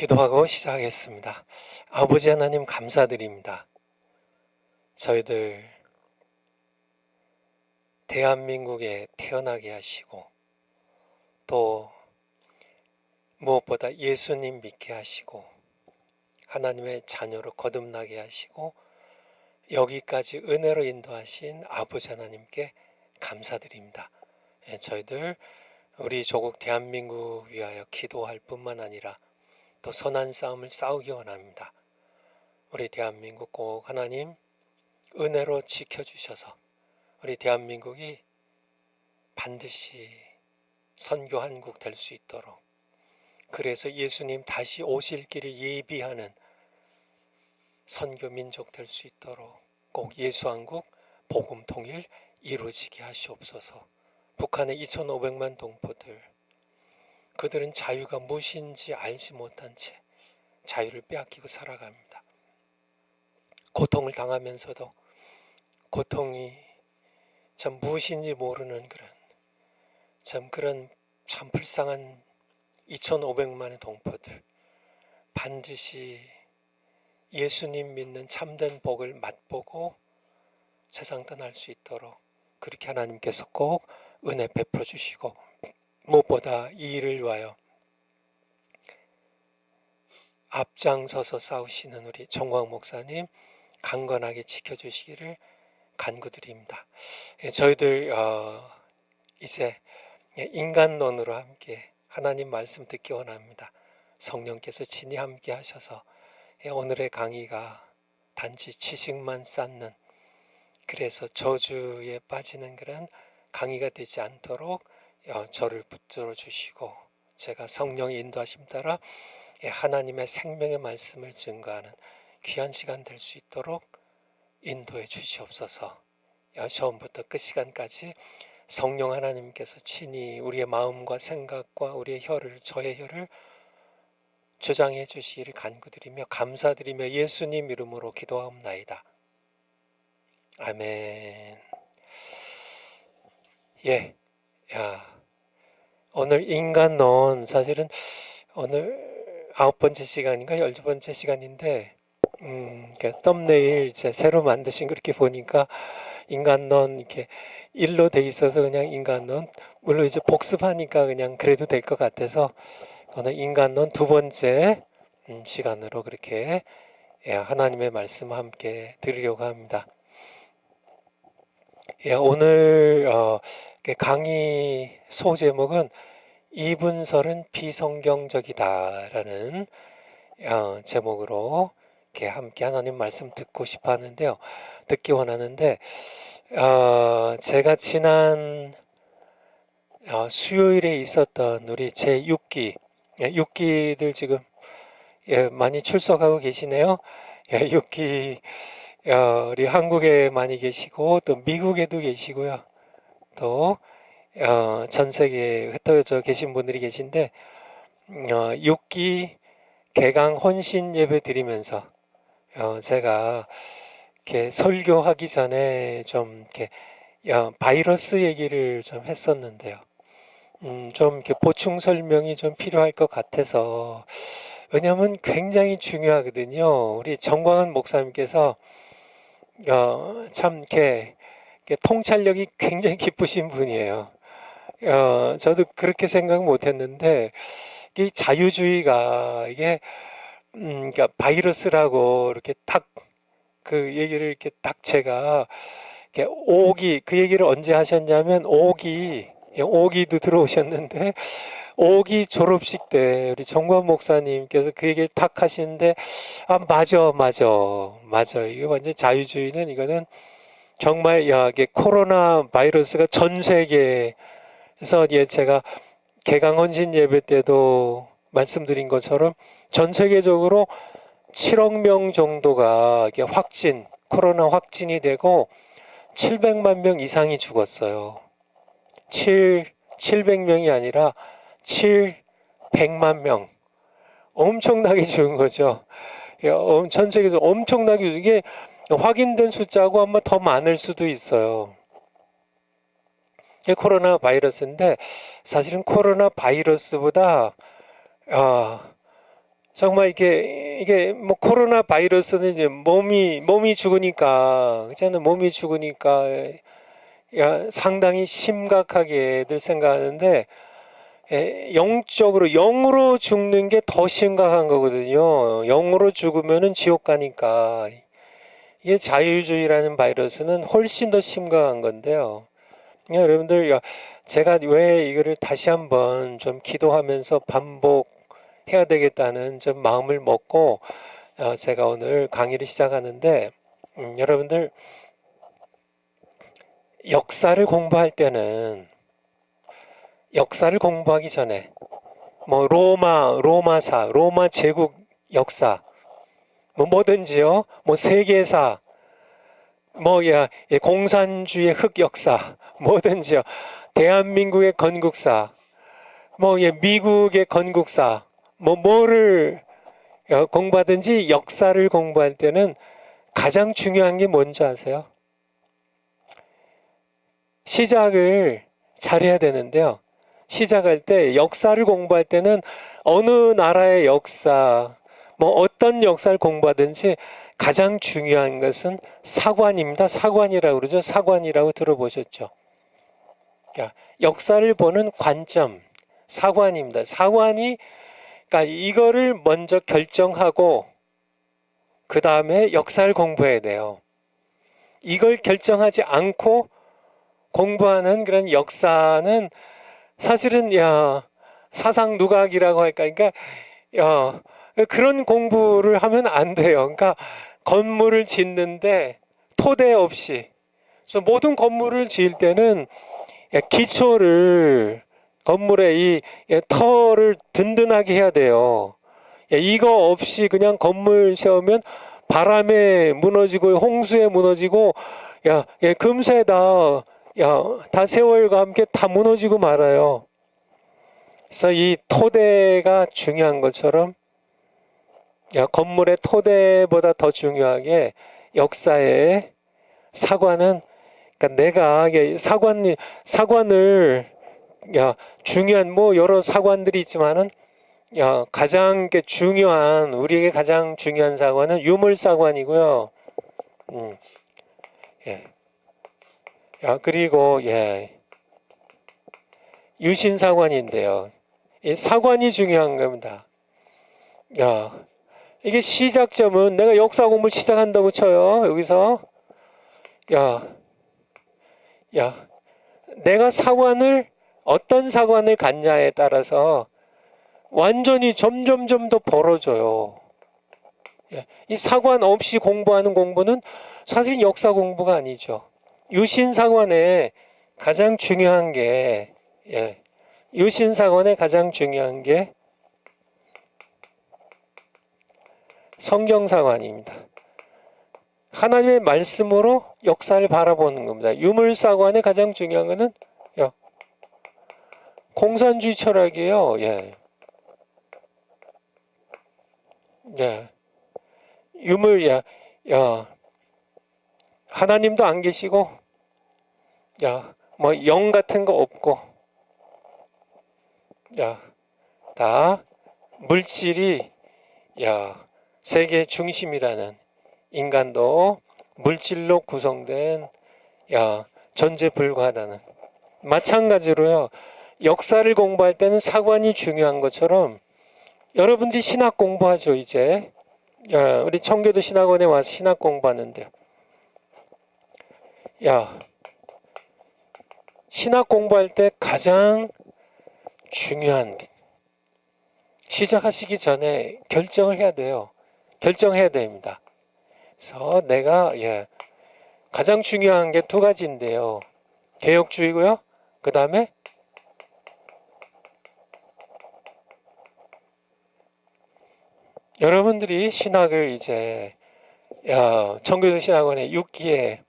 기도하고 시작하겠습니다. 아버지 하나님 감사드립니다. 저희들 대한민국에 태어나게 하시고 또 무엇보다 예수님 믿게 하시고 하나님의 자녀로 거듭나게 하시고 여기까지 은혜로 인도하신 아버지 하나님께 감사드립니다. 저희들 우리 조국 대한민국 위하여 기도할 뿐만 아니라 또 선한 싸움을 싸우기 원합니다. 우리 대한민국 꼭 하나님 은혜로 지켜주셔서 우리 대한민국이 반드시 선교한국 될 수 있도록, 그래서 예수님 다시 오실 길을 예비하는 선교 민족 될 수 있도록 꼭 예수한국 복음 통일 이루어지게 하시옵소서. 북한의 2,500만 동포들, 그들은 자유가 무엇인지 알지 못한 채 자유를 빼앗기고 살아갑니다. 고통을 당하면서도 고통이 참 무엇인지 모르는 그런 참 불쌍한 2,500만의 동포들, 반드시 예수님 믿는 참된 복을 맛보고 세상 떠날 수 있도록 그렇게 하나님께서 꼭 은혜 베풀어 주시고, 무엇보다 이 일을 위하여 앞장서서 싸우시는 우리 정광 목사님 강건하게 지켜주시기를 간구드립니다. 저희들 이제 인간론으로 함께 하나님 말씀 듣기 원합니다. 성령께서 친히 함께 하셔서 오늘의 강의가 단지 지식만 쌓는, 그래서 저주에 빠지는 그런 강의가 되지 않도록 저를 붙들어 주시고 제가 성령의 인도하심 따라 하나님의 생명의 말씀을 증거하는 귀한 시간 될 수 있도록 인도해 주시옵소서. 처음부터 끝 시간까지 성령 하나님께서 친히 우리의 마음과 생각과 우리의 저의 혀를 주장해 주시기를 간구드리며 감사드리며 예수님 이름으로 기도하옵나이다. 아멘. 오늘 인간론, 사실은 오늘 9번째 시간인가 12번째 시간인데 썸네일 제 새로 만드신 거 이렇게 보니까 인간론 이렇게 일로 돼 있어서 그냥 인간론, 물론 이제 복습하니까 그냥 그래도 될 것 같아서 오늘 인간론 2번째 시간으로 그렇게 하나님의 말씀 함께 드리려고 합니다. 오늘 강의 소제목은 이분설은 비성경적이다라는 제목으로 이렇게 함께 하나님 말씀 듣기 원하는데, 제가 지난 수요일에 있었던 우리 제6기, 6기들 지금 많이 출석하고 계시네요. 6기 우리 한국에 많이 계시고 또 미국에도 계시고요. 또 전 세계에 흩어져 계신 분들이 계신데 6기 개강 혼신 예배 드리면서 제가 이렇게 설교하기 전에 좀 이렇게 바이러스 얘기를 좀 했었는데요. 좀 이렇게 보충 설명이 좀 필요할 것 같아서, 왜냐하면 굉장히 중요하거든요. 우리 정광훈 목사님께서 참 이렇게 통찰력이 굉장히 깊으신 분이에요. 저도 그렇게 생각 못했는데 이 자유주의가 이게 그러니까 바이러스라고 이렇게 딱 그 얘기를 이렇게 딱 제가 이렇게 오기 그 얘기를 언제 하셨냐면 오기도 들어오셨는데 오기 졸업식 때 우리 정관 목사님께서 그 얘기를 딱 하시는데 맞아 이게 완전 자유주의는 이거는 정말 이게 코로나 바이러스가 전 세계에서 제가 개강헌신 예배 때도 말씀드린 것처럼 전 세계적으로 7억 명 정도가 코로나 확진이 되고 700만 명 이상이 죽었어요. 700명이 아니라 700만 명. 엄청나게 죽은 거죠. 전 세계에서 엄청나게 이게 확인된 숫자하고 아마 더 많을 수도 있어요. 이게 코로나 바이러스인데 사실은 코로나 바이러스보다 정말 이게 뭐 코로나 바이러스는 이제 몸이 죽으니까 그잖아요. 몸이 죽으니까 야, 상당히 심각하게들 생각하는데 영적으로 영으로 죽는 게 더 심각한 거거든요. 영으로 죽으면은 지옥 가니까 이게 자유주의라는 바이러스는 훨씬 더 심각한 건데요. 여러분들 제가 왜 이거를 다시 한번 좀 기도하면서 반복해야 되겠다는 좀 마음을 먹고 제가 오늘 강의를 시작하는데 여러분들 역사를 공부하기 전에 뭐 로마 제국 역사 뭐 뭐든지요. 뭐 세계사 뭐야 공산주의 흑역사 뭐든지요. 대한민국의 건국사 뭐 미국의 건국사 뭐를 공부하든지 역사를 공부할 때는 가장 중요한 게 뭔지 아세요? 시작을 잘해야 되는데요. 시작할 때 역사를 공부할 때는 어느 나라의 역사 뭐 어떤 역사를 공부하든지 가장 중요한 것은 사관입니다. 사관이라고 그러죠. 사관이라고 들어보셨죠? 역사를 보는 관점 사관입니다. 사관이 그러니까 이거를 먼저 결정하고 그 다음에 역사를 공부해야 돼요. 이걸 결정하지 않고 공부하는 그런 역사는 사실은 사상 누각이라고 할까? 그러니까 그런 공부를 하면 안 돼요. 그러니까 건물을 짓는데 토대 없이 모든 건물을 지을 때는 기초를 건물의 이 터를 든든하게 해야 돼요. 이거 없이 그냥 건물 세우면 바람에 무너지고 홍수에 무너지고 금세 다 세월과 함께 다 무너지고 말아요. 그래서 이 토대가 중요한 것처럼 건물의 토대보다 더 중요하게 역사의 사관은 그러니까 내가 사관을 중요한 뭐 여러 사관들이 있지만은 가장 중요한 우리에게 가장 중요한 사관은 유물사관이고요. 예. 그리고 유신사관인데요. 이 사관이 중요한 겁니다. 이게 시작점은 내가 역사 공부를 시작한다고 쳐요. 여기서 내가 어떤 사관을 갖냐에 따라서 완전히 점점 더 벌어져요. 이 사관 없이 공부하는 공부는 사실 역사 공부가 아니죠. 유신사관의 가장 중요한 게 유신사관의 가장 중요한 게 성경사관입니다. 하나님의 말씀으로 역사를 바라보는 겁니다. 유물사관의 가장 중요한 것은 공산주의 철학이에요. 유물 하나님도 안 계시고 뭐 영 같은 거 없고 다 물질이 세계 중심이라는 인간도 물질로 구성된 존재 불과하다는 마찬가지로요. 역사를 공부할 때는 사관이 중요한 것처럼 여러분들이 신학 공부하죠. 이제 우리 청교도 신학원에 와서 신학 공부하는데요. 신학 공부할 때 가장 중요한 시작하시기 전에 결정을 해야 돼요. 결정해야 됩니다. 그래서 내가 가장 중요한 게 두 가지인데요. 개혁주의고요. 그 다음에 여러분들이 신학을 이제 청교도 신학원에 6기에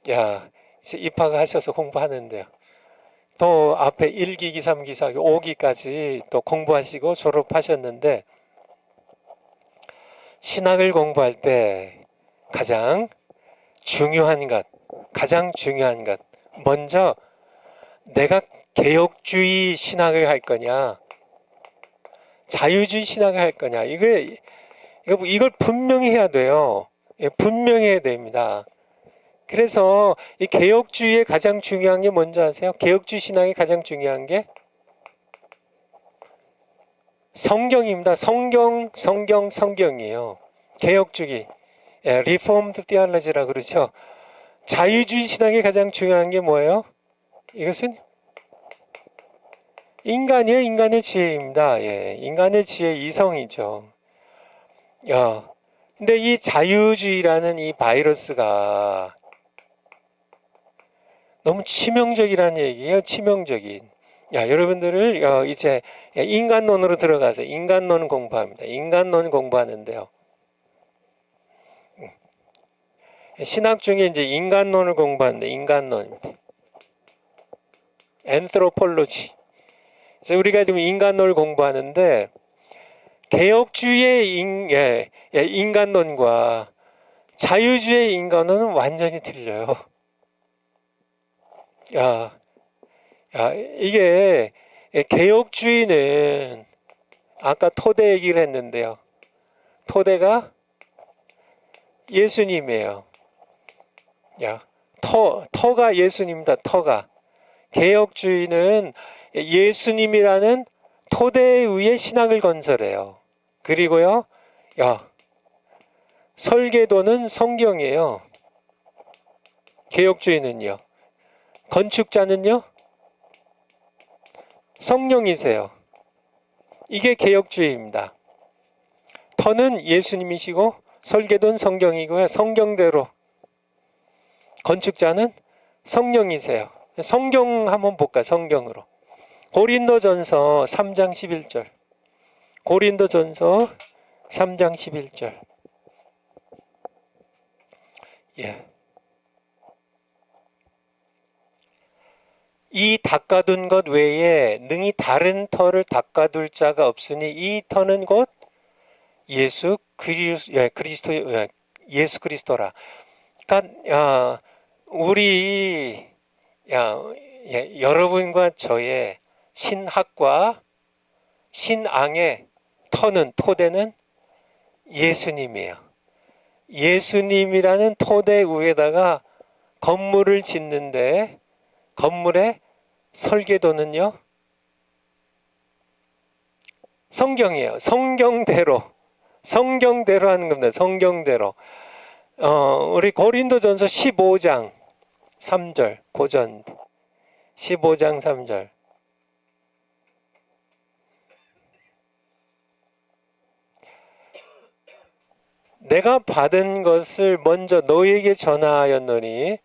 이제 입학을 하셔서 공부하는데요. 또 앞에 1기, 2기, 3기, 4기, 5기까지 또 공부하시고 졸업하셨는데 신학을 공부할 때 가장 중요한 것 먼저 내가 개혁주의 신학을 할 거냐 자유주의 신학을 할 거냐. 이걸 분명히 해야 돼요. 예, 분명히 해야 됩니다. 그래서 이 개혁주의의 가장 중요한 게 뭔지 아세요? 개혁주의 신학의 가장 중요한 게 성경입니다. 성경이에요. 개혁주의, 예, 리포엄드 티올로지라 그러죠. 자유주의 신학의 가장 중요한 게 뭐예요? 이것은 인간이에요. 인간의 지혜입니다. 예, 인간의 지혜 이성이죠. 근데 이 자유주의라는 이 바이러스가 너무 치명적이라는 얘기예요. 치명적인. 여러분들을 이제 인간론으로 들어가서 인간론 공부합니다. 인간론 공부하는데요. 신학 중에 이제 인간론을 공부하는데 인간론입니다. 엔트로폴로지. 그래서 우리가 지금 인간론을 공부하는데 개혁주의의 인간론과 자유주의의 인간론은 완전히 틀려요. 이게 개혁주의는 아까 토대 얘기를 했는데요. 토대가 예수님이에요. 터가 예수님입니다. 터가. 개혁주의는 예수님이라는 토대 위에 신학을 건설해요. 그리고요, 설계도는 성경이에요. 개혁주의는요. 건축자는요, 성령이세요. 이게 개혁주의입니다. 터는 예수님이시고 설계도는 성경이고요. 성경대로. 건축자는 성령이세요. 성경 한번 볼까? 성경으로. 고린도전서 3장 11절. 고린도전서 3장 11절. 예. 이 닦아둔 것 외에 능히 다른 터를 닦아둘 자가 없으니 이 터는 곧 예수 그리스도라. 그러니까 우리 여러분과 저의 신학과 신앙의 토대는 예수님이에요. 예수님이라는 토대 위에다가 건물을 짓는데 건물의 설계도는요, 성경이에요. 성경대로 하는 겁니다. 성경대로. 우리 고린도전서 15장 3절 고전 15장 3절. 내가 받은 것을 먼저 너희에게 전하였노니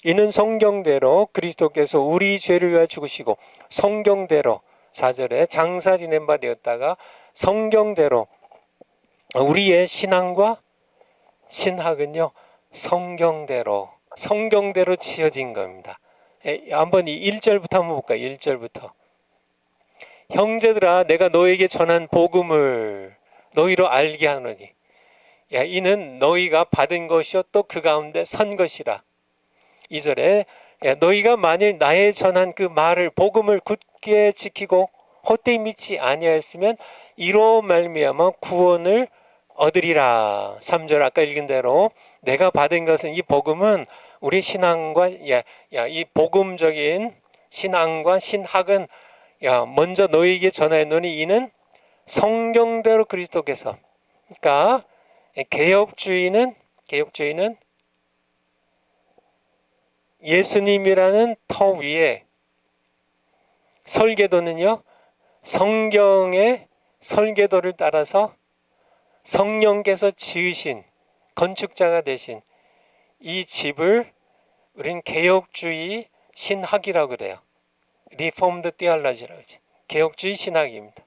이는 성경대로 그리스도께서 우리 죄를 위하여 죽으시고 성경대로 4절에 장사 지낸 바 되었다가 성경대로 우리의 신앙과 신학은요 성경대로 지어진 겁니다. 한번 이 1절부터 한번 볼까요? 1절부터. 형제들아 내가 너에게 전한 복음을 너희로 알게 하노니 이는 너희가 받은 것이요 또 그 가운데 선 것이라. 2절에 너희가 만일 나의 전한 그 말을 복음을 굳게 지키고 헛되이 믿지 아니하였으면 이로 말미암아 구원을 얻으리라. 3절 아까 읽은 대로 내가 받은 것은 이 복음은 우리 신앙과 이 복음적인 신앙과 신학은 먼저 너희에게 전하였노니 이는 성경대로 그리스도께서. 그러니까 개혁주의는 예수님이라는 터 위에 설계도는요 성경의 설계도를 따라서 성령께서 지으신 건축자가 되신 이 집을 우리는 개혁주의 신학이라고 그래요. 리폼드 티올로지라고 하지. 개혁주의 신학입니다.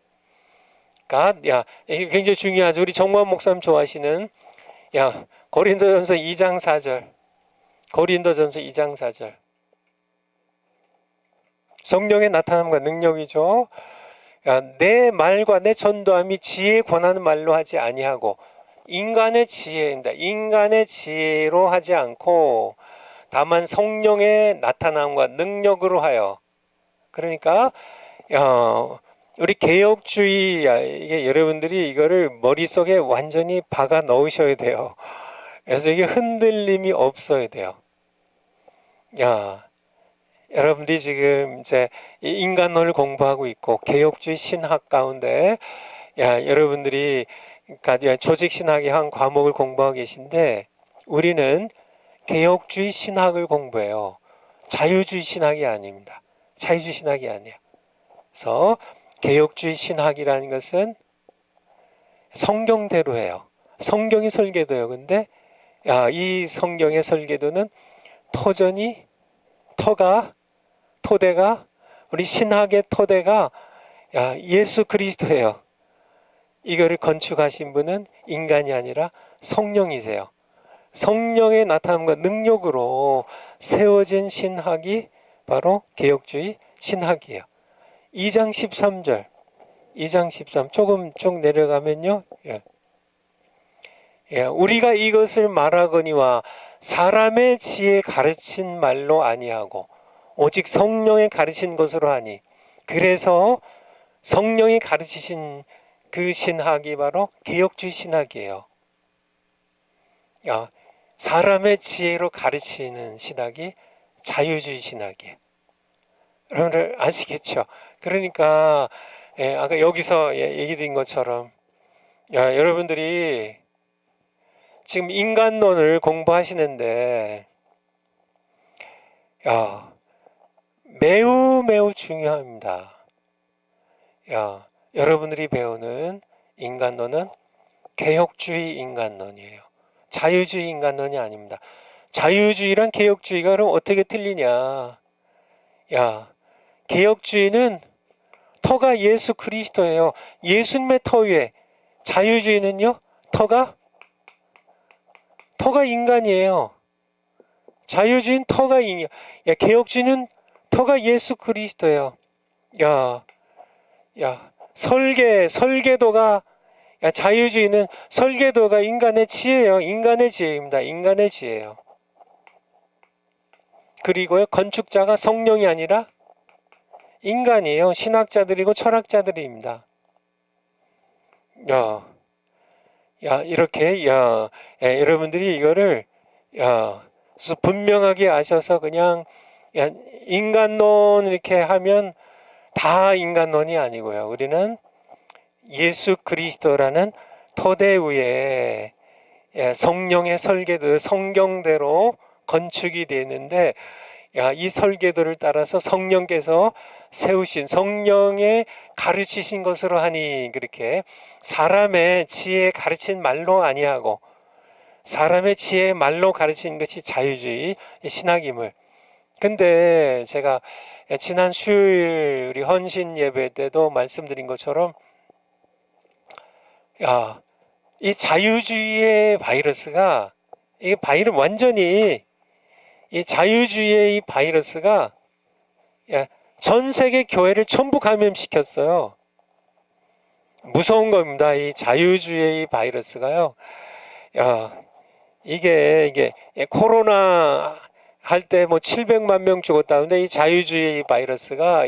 그러니까 이게 굉장히 중요하죠. 우리 정무환 목사님 좋아하시는 고린도전서 2장 4절. 고린도전서 2장 4절. 성령의 나타남과 능력이죠. 내 말과 내 전도함이 지혜에 권하는 말로 하지 아니하고 인간의 지혜입니다. 인간의 지혜로 하지 않고 다만 성령의 나타남과 능력으로 하여. 그러니까 우리 개혁주의, 이게 여러분들이 이거를 머릿속에 완전히 박아 넣으셔야 돼요. 그래서 이게 흔들림이 없어야 돼요. 야, 여러분들이 지금 이제 인간론을 공부하고 있고 개혁주의 신학 가운데 여러분들이 그러니까 조직 신학의 한 과목을 공부하고 계신데 우리는 개혁주의 신학을 공부해요. 자유주의 신학이 아닙니다. 자유주의 신학이 아니에요. 그래서 개혁주의 신학이라는 것은 성경대로 해요. 성경이 설계도예요. 근데 이 성경의 설계도는 토대가 우리 신학의 토대가 예수 그리스도예요. 이거를 건축하신 분은 인간이 아니라 성령이세요. 성령의 나타남과 능력으로 세워진 신학이 바로 개혁주의 신학이에요. 2장 13절, 2장 13 조금 쭉 내려가면요. 우리가 이것을 말하거니와 사람의 지혜 가르친 말로 아니하고 오직 성령의 가르친 것으로 하니 그래서 성령이 가르치신 그 신학이 바로 개혁주의 신학이에요. 사람의 지혜로 가르치는 신학이 자유주의 신학이에요. 여러분들 아시겠죠? 그러니까 아까 여기서 얘기 드린 것처럼 여러분들이 지금 인간론을 공부하시는데 매우 중요합니다. 여러분들이 배우는 인간론은 개혁주의 인간론이에요. 자유주의 인간론이 아닙니다. 자유주의랑 개혁주의가 그럼 어떻게 틀리냐? 개혁주의는 터가 예수 그리스도예요. 예수님의 터 위에. 자유주의는요, 터가 인간이에요. 자유주의는 터가 인간. 개혁주의는 터가 예수 그리스도예요. 설계도가 자유주의는 설계도가 인간의 지혜예요. 인간의 지혜입니다. 인간의 지혜예요. 그리고요, 건축자가 성령이 아니라 인간이에요. 신학자들이고 철학자들입니다. 이렇게 여러분들이 이거를 분명하게 아셔서 그냥 인간론 이렇게 하면 다 인간론이 아니고요. 우리는 예수 그리스도라는 토대 위에 성령의 설계도 성경대로 건축이 되는데 이 설계도를 따라서 성령께서 세우신 성령의 가르치신 것으로 하니 그렇게 사람의 지혜 가르친 말로 아니하고 사람의 지혜 말로 가르치는 것이 자유주의 신학임을. 근데 제가 지난 수요일 우리 헌신 예배 때도 말씀드린 것처럼 이 자유주의의 바이러스가 이 바이러스 완전히 이 자유주의의 이 바이러스가 전 세계 교회를 전부 감염시켰어요. 무서운 겁니다. 이 자유주의의 바이러스가요. 이게 코로나 할 때 뭐 700만 명 죽었다는데 이 자유주의 바이러스가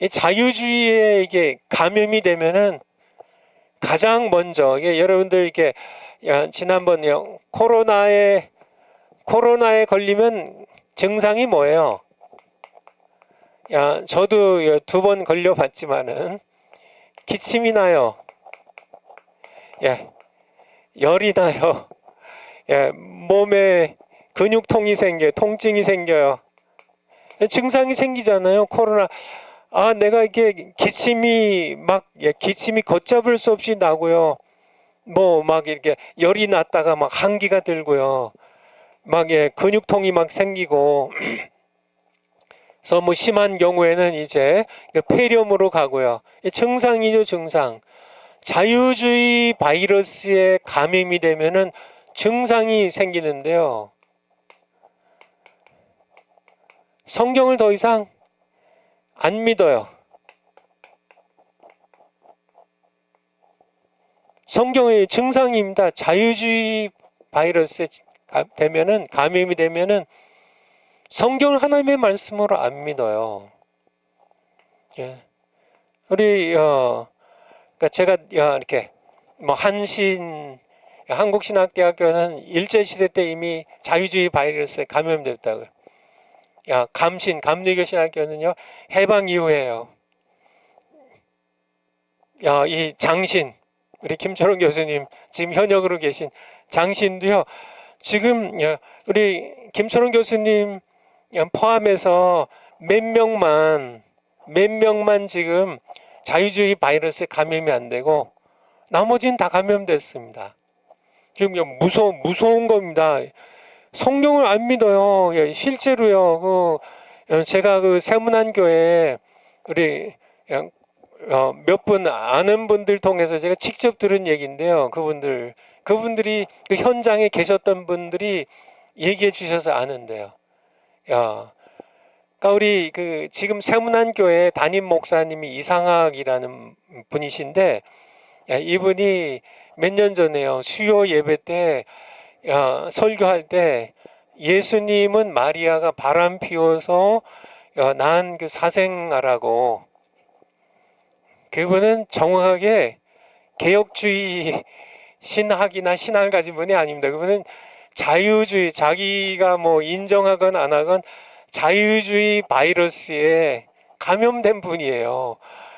이 자유주의에 이게 감염이 되면은 가장 먼저 이게 여러분들 이게 지난번 코로나에 걸리면 증상이 뭐예요? 저도 2번 걸려봤지만은 기침이 나요. 열이 나요. 몸에 근육통이 생겨요. 통증이 생겨요. 증상이 생기잖아요. 코로나. 내가 이게 기침이 걷잡을 수 없이 나고요. 막 이렇게 열이 났다가 막 한기가 들고요. 근육통이 막 생기고. 그래서 뭐 심한 경우에는 이제 폐렴으로 가고요. 증상이죠, 증상. 자유주의 바이러스에 감염이 되면은 증상이 생기는데요. 성경을 더 이상 안 믿어요. 성경의 증상입니다. 자유주의 바이러스에 되면은 감염이 되면은 성경을 하나님의 말씀으로 안 믿어요. 예. 우리 그러니까 제가 이렇게 뭐 한신 한국신학대학교는 일제시대 때 이미 자유주의 바이러스에 감염됐다고요. 감리교 신학교는요 해방 이후에요. 이 장신 우리 김철원 교수님 지금 현역으로 계신 장신도요 지금 우리 김철원 교수님 포함해서 몇 명만 지금 자유주의 바이러스에 감염이 안 되고 나머지는 다 감염됐습니다. 지금 무서운 겁니다. 성경을 안 믿어요. 실제로요. 제가 그 세문안교회 우리 몇 분 아는 분들 통해서 제가 직접 들은 얘기인데요. 그분들이 그 현장에 계셨던 분들이 얘기해 주셔서 아는데요. 그러니까 우리 그 지금 세문안교회 담임 목사님이 이상학이라는 분이신데 이분이 몇 년 전에요. 수요 예배 때 설교할 때 예수님은 마리아가 바람 피워서 낳은 그 사생아라고 그분은 정확하게 개혁주의 신학이나 신앙을 가진 분이 아닙니다. 그분은 자유주의 자기가 뭐 인정하건 안 하건 자유주의 바이러스에 감염된 분이에요.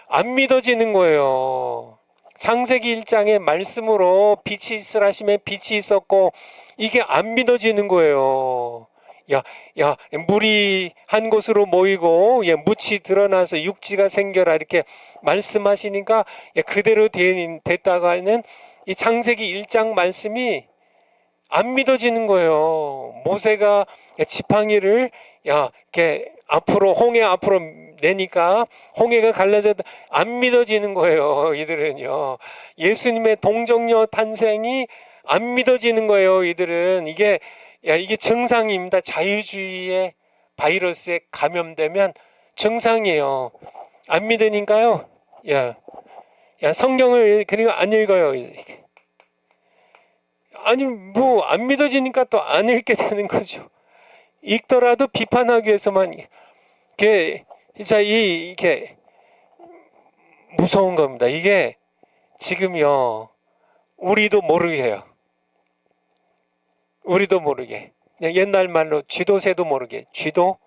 안 믿어지는 거예요. 창세기 1장의 말씀으로 빛이 있으라 하심에 빛이 있었고 이게 안 믿어지는 거예요. 물이 한 곳으로 모이고 묻이 드러나서 육지가 생겨라 이렇게 말씀하시니까 그대로 됐다가 하는 이 창세기 1장 말씀이 안 믿어지는 거예요. 모세가 지팡이를 이렇게 홍해 앞으로 내니까 홍해가 갈라져도 안 믿어지는 거예요. 이들은요. 예수님의 동정녀 탄생이 안 믿어지는 거예요. 이들은 이게 증상입니다. 자유주의의 바이러스에 감염되면 증상이에요. 안 믿으니까요. 성경을 그리고 안 읽어요. 아니 뭐 안 믿어지니까 또 안 읽게 되는 거죠. 읽더라도 비판하기 위해서만 진짜 이게 무서운 겁니다. 이게 지금요 우리도 모르게 해요. 우리도 모르게 그냥 옛날 말로 쥐도 새도 모르게 쥐도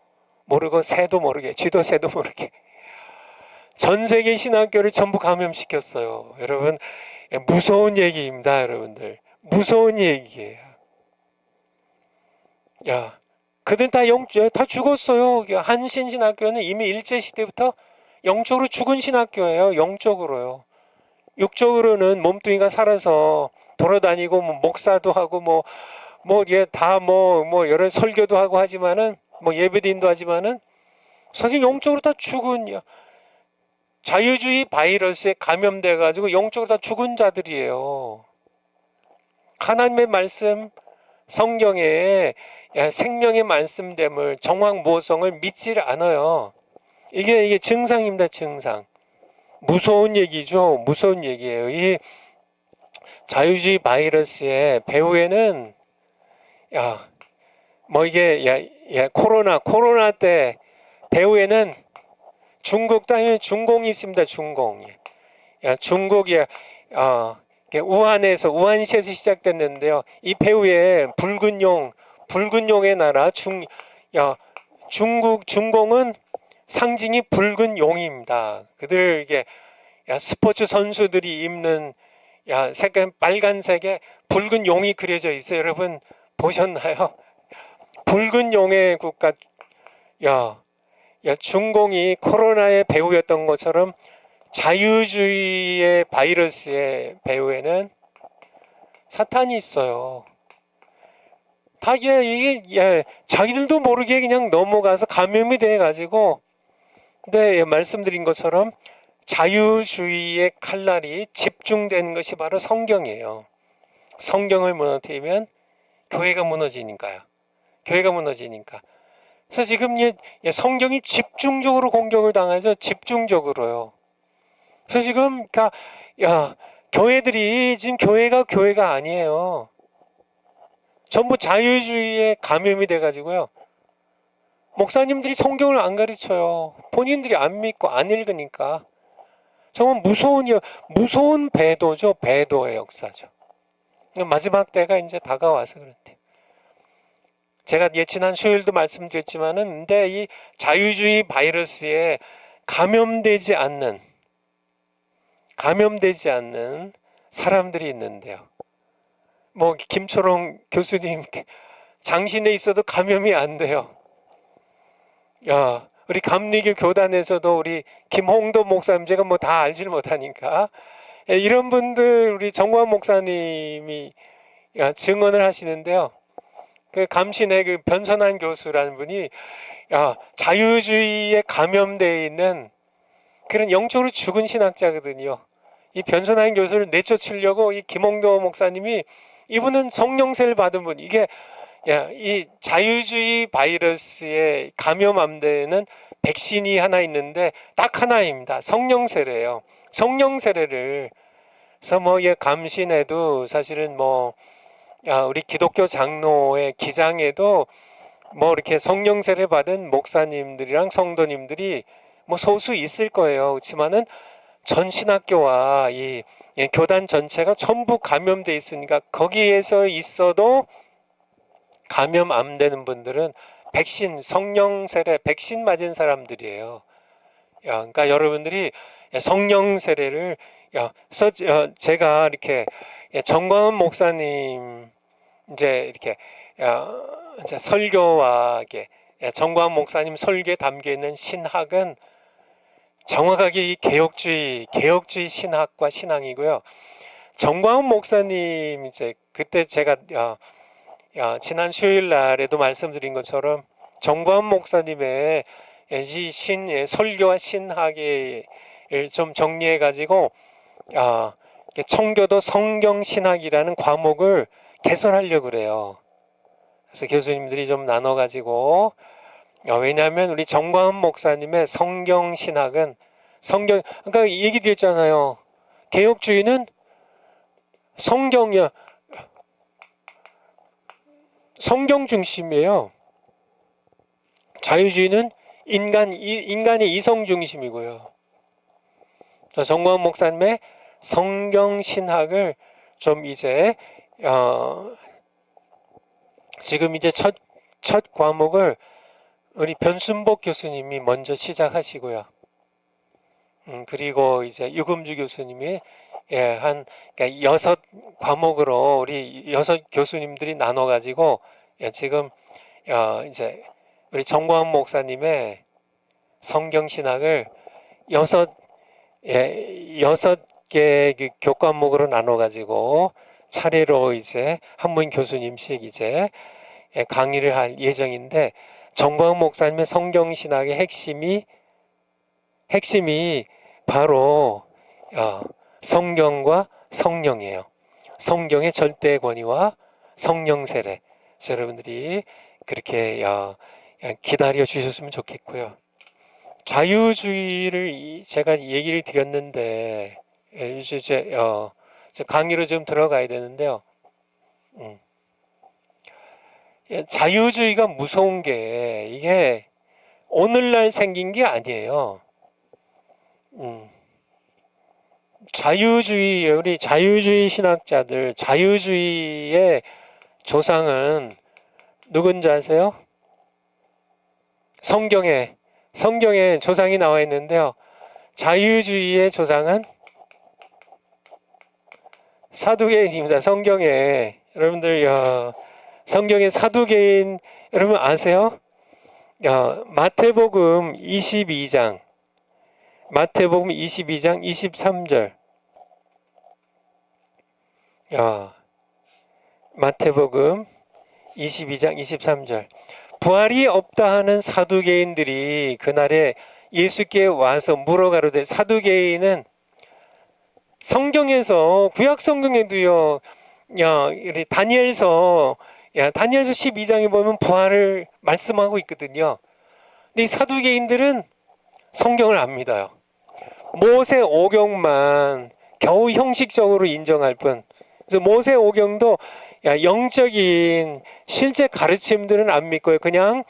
모르고 새도 모르게 쥐도 새도 모르게 전 세계 신학교를 전부 감염시켰어요. 여러분 무서운 얘기입니다. 여러분들 무서운 얘기예요. 그들 다 죽었어요. 한신신학교는 이미 일제시대부터 영적으로 죽은 신학교예요. 영적으로요. 육적으로는 몸뚱이가 살아서 돌아다니고 뭐 목사도 하고 여러 설교도 하고 하지만은 예배도 인도하지만은 사실 영적으로 다 죽은 자유주의 바이러스에 감염돼 가지고 영적으로 다 죽은 자들이에요. 하나님의 말씀 성경에 생명의 말씀됨을 정황모성을 믿질 않아요. 이게 증상입니다. 증상. 무서운 얘기죠. 무서운 얘기예요. 이 자유주의 바이러스의 배후에는 코로나 때 배후에는 중국 땅에 중공이 있습니다. 중공. 중국이 우한시에서 시작됐는데요. 이 배후에 붉은 용의 나라 중공은 상징이 붉은 용입니다. 그들 스포츠 선수들이 입는 색깔 빨간색에 붉은 용이 그려져 있어요. 여러분 보셨나요? 붉은 용의 국가 중공이 코로나의 배후였던 것처럼 자유주의의 바이러스의 배후에는 사탄이 있어요. 다 이게 자기들도 모르게 그냥 넘어가서 감염이 돼 가지고 근데 말씀드린 것처럼 자유주의의 칼날이 집중되는 것이 바로 성경이에요. 성경을 무너뜨리면 교회가 무너지니까요. 교회가 무너지니까. 그래서 지금 성경이 집중적으로 공격을 당하죠. 집중적으로요. 그래서 지금 교회들이 지금 교회가 아니에요. 전부 자유주의에 감염이 돼 가지고요. 목사님들이 성경을 안 가르쳐요. 본인들이 안 믿고 안 읽으니까. 정말 무서운 배도죠. 배도의 역사죠. 마지막 때가 이제 다가와서 그런데. 제가 지난 수요일도 말씀드렸지만은, 근데 이 자유주의 바이러스에 감염되지 않는 사람들이 있는데요. 뭐 김초롱 교수님 장신에 있어도 감염이 안 돼요. 야, 우리 감리교 교단에서도 우리 김홍도 목사님, 제가 뭐 다 알지를 못하니까 이런 분들 우리 정광 목사님이 증언을 하시는데요. 그 감신의 그 변선한 교수라는 분이 자유주의에 감염되어 있는 그런 영적으로 죽은 신학자거든요. 이 변선한 교수를 내쫓으려고 이 김홍도 목사님이, 이분은 성령세를 받은 분, 이게 이 자유주의 바이러스에 감염 안 되는 백신이 하나 있는데 딱 하나입니다. 성령세례예요. 성령세례를 그래서 뭐 감신에도 사실은 뭐 우리 기독교 장로의 기장에도 뭐 이렇게 성령세례 받은 목사님들이랑 성도님들이 뭐 소수 있을 거예요. 그렇지만은 전 신학교와 이 교단 전체가 전부 감염돼 있으니까 거기에서 있어도 감염 안 되는 분들은 백신, 성령 세례, 백신 맞은 사람들이에요. 그러니까 여러분들이 성령 세례를 제가 이렇게 정광훈 목사님 이제 이렇게 이제 설교와 정광훈 목사님 설교에 담겨 있는 신학은 정확하게 이 개혁주의 신학과 신앙이고요. 정광훈 목사님 이제 그때 제가 지난 수요일 날에도 말씀드린 것처럼 정광훈 목사님의 이 설교와 신학을 좀 정리해 가지고 청교도 성경신학이라는 과목을 개설하려고 그래요. 그래서 교수님들이 좀 나눠 가지고, 왜냐하면 우리 정광훈 목사님의 성경신학은 그러니까 얘기 드렸잖아요. 개혁주의는 성경 중심이에요. 자유주의는 인간의 이성 중심이고요. 정광훈 목사님의 성경신학을 좀 이제 지금 이제 첫 과목을 우리 변순복 교수님이 먼저 시작하시고요. 그리고 이제 유금주 교수님이 그러니까 6과목으로 우리 6 교수님들이 나눠 가지고 지금 이제 우리 정광훈 목사님의 성경신학을 6개 그 교과목으로 나눠 가지고 차례로 이제 한문 교수님씩 이제 강의를 할 예정인데, 정광훈 목사님의 성경신학의 핵심이 바로 성경과 성령이에요. 성경의 절대 권위와 성령 세례. 그래서 여러분들이 그렇게 기다려 주셨으면 좋겠고요. 자유주의를 제가 얘기를 드렸는데 이제 강의로 좀 들어가야 되는데요. 자유주의가 무서운 게 이게 오늘날 생긴 게 아니에요. 우리 자유주의 신학자들, 자유주의의 조상은 누군지 아세요? 성경에 조상이 나와 있는데요. 자유주의의 조상은 사두개인입니다. 성경에 여러분들 성경의 사두개인 여러분 아세요? 마태복음 22장 23절. 마태복음 22장 23절. 부활이 없다 하는 사두개인들이 그날에 예수께 와서 물어가로되, 사두개인은 성경에서 구약 성경에도요, 다니엘서 12장에 보면 부활을 말씀하고 있거든요. 근데 이 사두개인들은 성경을 안 믿어요. 모세 오경만 겨우 형식적으로 인정할 뿐. 그래서 모세 오경도 영적인 실제 가르침들은 안 믿고요. 그냥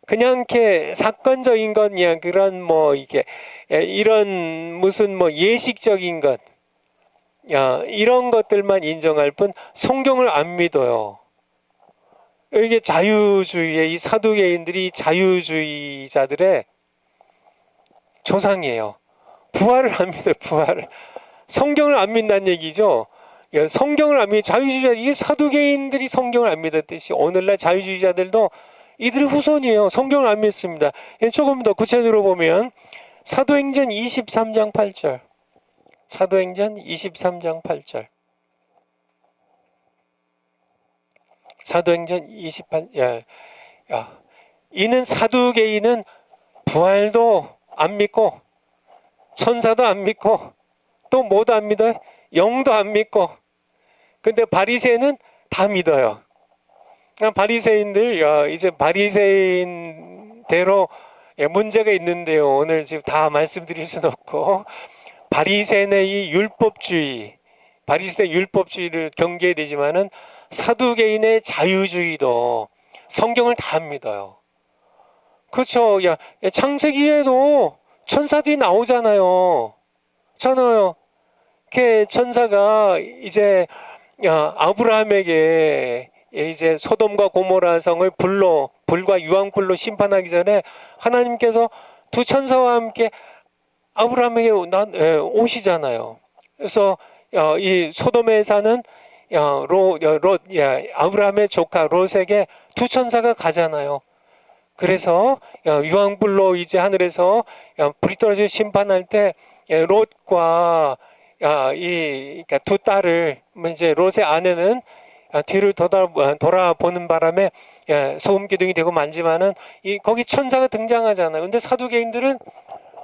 그냥 이렇게 사건적인 것, 그냥 그런 뭐 이게 이런 무슨 뭐 예식적인 것, 이런 것들만 인정할 뿐 성경을 안 믿어요. 이게 자유주의의 이 사두개인들이 자유주의자들의 조상이에요. 부활을 안 믿어요. 부활을. 성경을 안 믿는다는 얘기죠. 성경을 안 믿는 자유주의자, 이게 사두개인들이 성경을 안 믿었듯이 오늘날 자유주의자들도 이들의 후손이에요. 성경을 안 믿습니다. 조금 더 구체적으로 보면 사도행전 23장 8절. 사도행전 23장 8절. 사도행전 28, 이는 사두개인은 부활도 안 믿고 천사도 안 믿고 또 뭐도 안 믿어요? 영도 안 믿고. 근데 바리새인은 다 믿어요. 바리새인들, 이제 바리새인대로 문제가 있는데요. 오늘 지금 다 말씀드릴 수는 없고, 바리새인의 이 율법주의, 바리새인의 율법주의를 경계해야 되지만은 사두개인의 자유주의도 성경을 다 믿어요. 그렇죠. 창세기에도 천사들이 나오잖아요. 이렇게 천사가 이제 아브라함에게 이제 소돔과 고모라 성을 불과 유황불로 심판하기 전에 하나님께서 두 천사와 함께 아브라함에게 오시잖아요. 그래서 이 소돔에 사는 아브라함의 조카 롯에게 두 천사가 가잖아요. 그래서 유황불로 이제 하늘에서 불이 떨어져 심판할 때 롯과 그러니까 두 딸을 이제 롯의 아내는 뒤를 돌아보는 바람에 소금 기둥이 되고 만지만은 거기 천사가 등장하잖아요. 근데 사두개인들은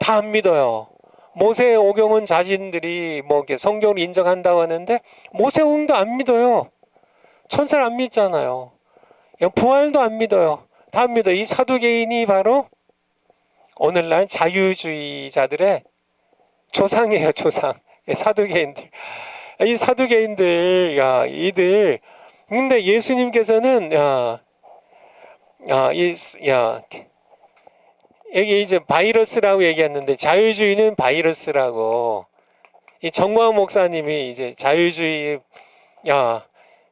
다 안 믿어요. 모세오경은 자신들이 뭐 이렇게 성경을 인정한다고 하는데 모세오경도 안 믿어요. 천사를 안 믿잖아요. 부활도 안 믿어요. 다 안 믿어요. 이 사두개인이 바로 오늘날 자유주의자들의 조상이에요. 조상. 사두개인들. 이 사두개인들, 이들. 근데 예수님께서는 여기 이제 바이러스라고 얘기했는데 자유주의는 바이러스라고. 이 정광 목사님이 이제 자유주의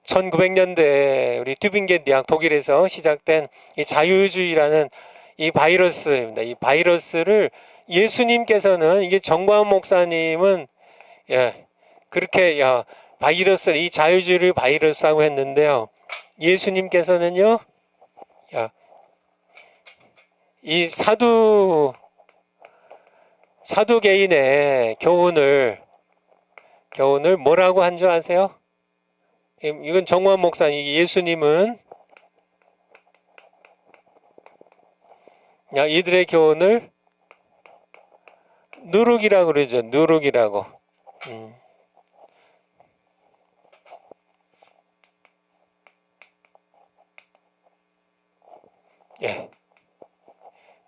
1900년대 우리 튜빙겐 대학 독일에서 시작된 이 자유주의라는 이 바이러스입니다. 이 바이러스를 예수님께서는 이게 정광 목사님은 그렇게 바이러스, 이 자유주의를 바이러스라고 했는데요. 예수님께서는요, 이 사두개인의 교훈을 뭐라고 한 줄 아세요? 이건 정광 목사님, 예수님은 이들의 교훈을 누룩이라고 그러죠. 누룩이라고.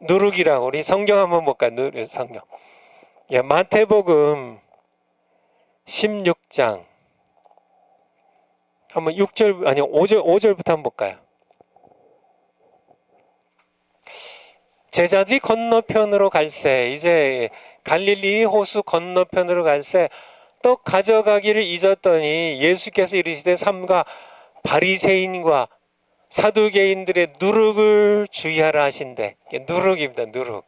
누룩이라고. 우리 성경 한번 볼까? 성경. 마태복음 16장. 한번 6절, 아니 5절부터 한번 볼까요? 제자들이 건너편으로 갈새, 이제 갈릴리 호수 건너편으로 갈새 떡 가져가기를 잊었더니 예수께서 이르시되 삼가 바리새인과 사두개인들의 누룩을 주의하라 하신대. 누룩입니다. 누룩.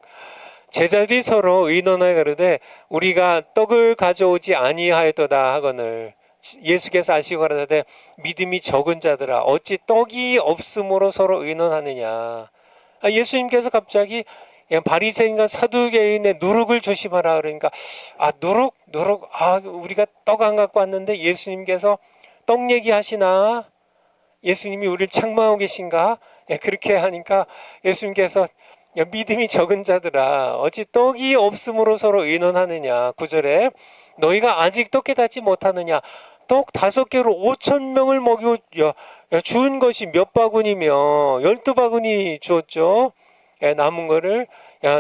제자들이 서로 의논하여 가로되 우리가 떡을 가져오지 아니하였도다 하거늘 예수께서 아시고 가라사대 믿음이 적은 자들아 어찌 떡이 없음으로 서로 의논하느냐. 예수님께서 갑자기 바리새인과 사두개인의 누룩을 조심하라 그러니까 누룩 우리가 떡 안 갖고 왔는데 예수님께서 떡 얘기하시나? 예수님이 우리를 책망하고 계신가? 그렇게 하니까 예수님께서 믿음이 적은 자들아 어찌 떡이 없음으로 서로 의논하느냐. 9절에 너희가 아직도 깨닫지 못하느냐. 떡 5개로 5,000명을 먹이고 주은 것이 몇 바구니며 12바구니 주었죠. 남은 거를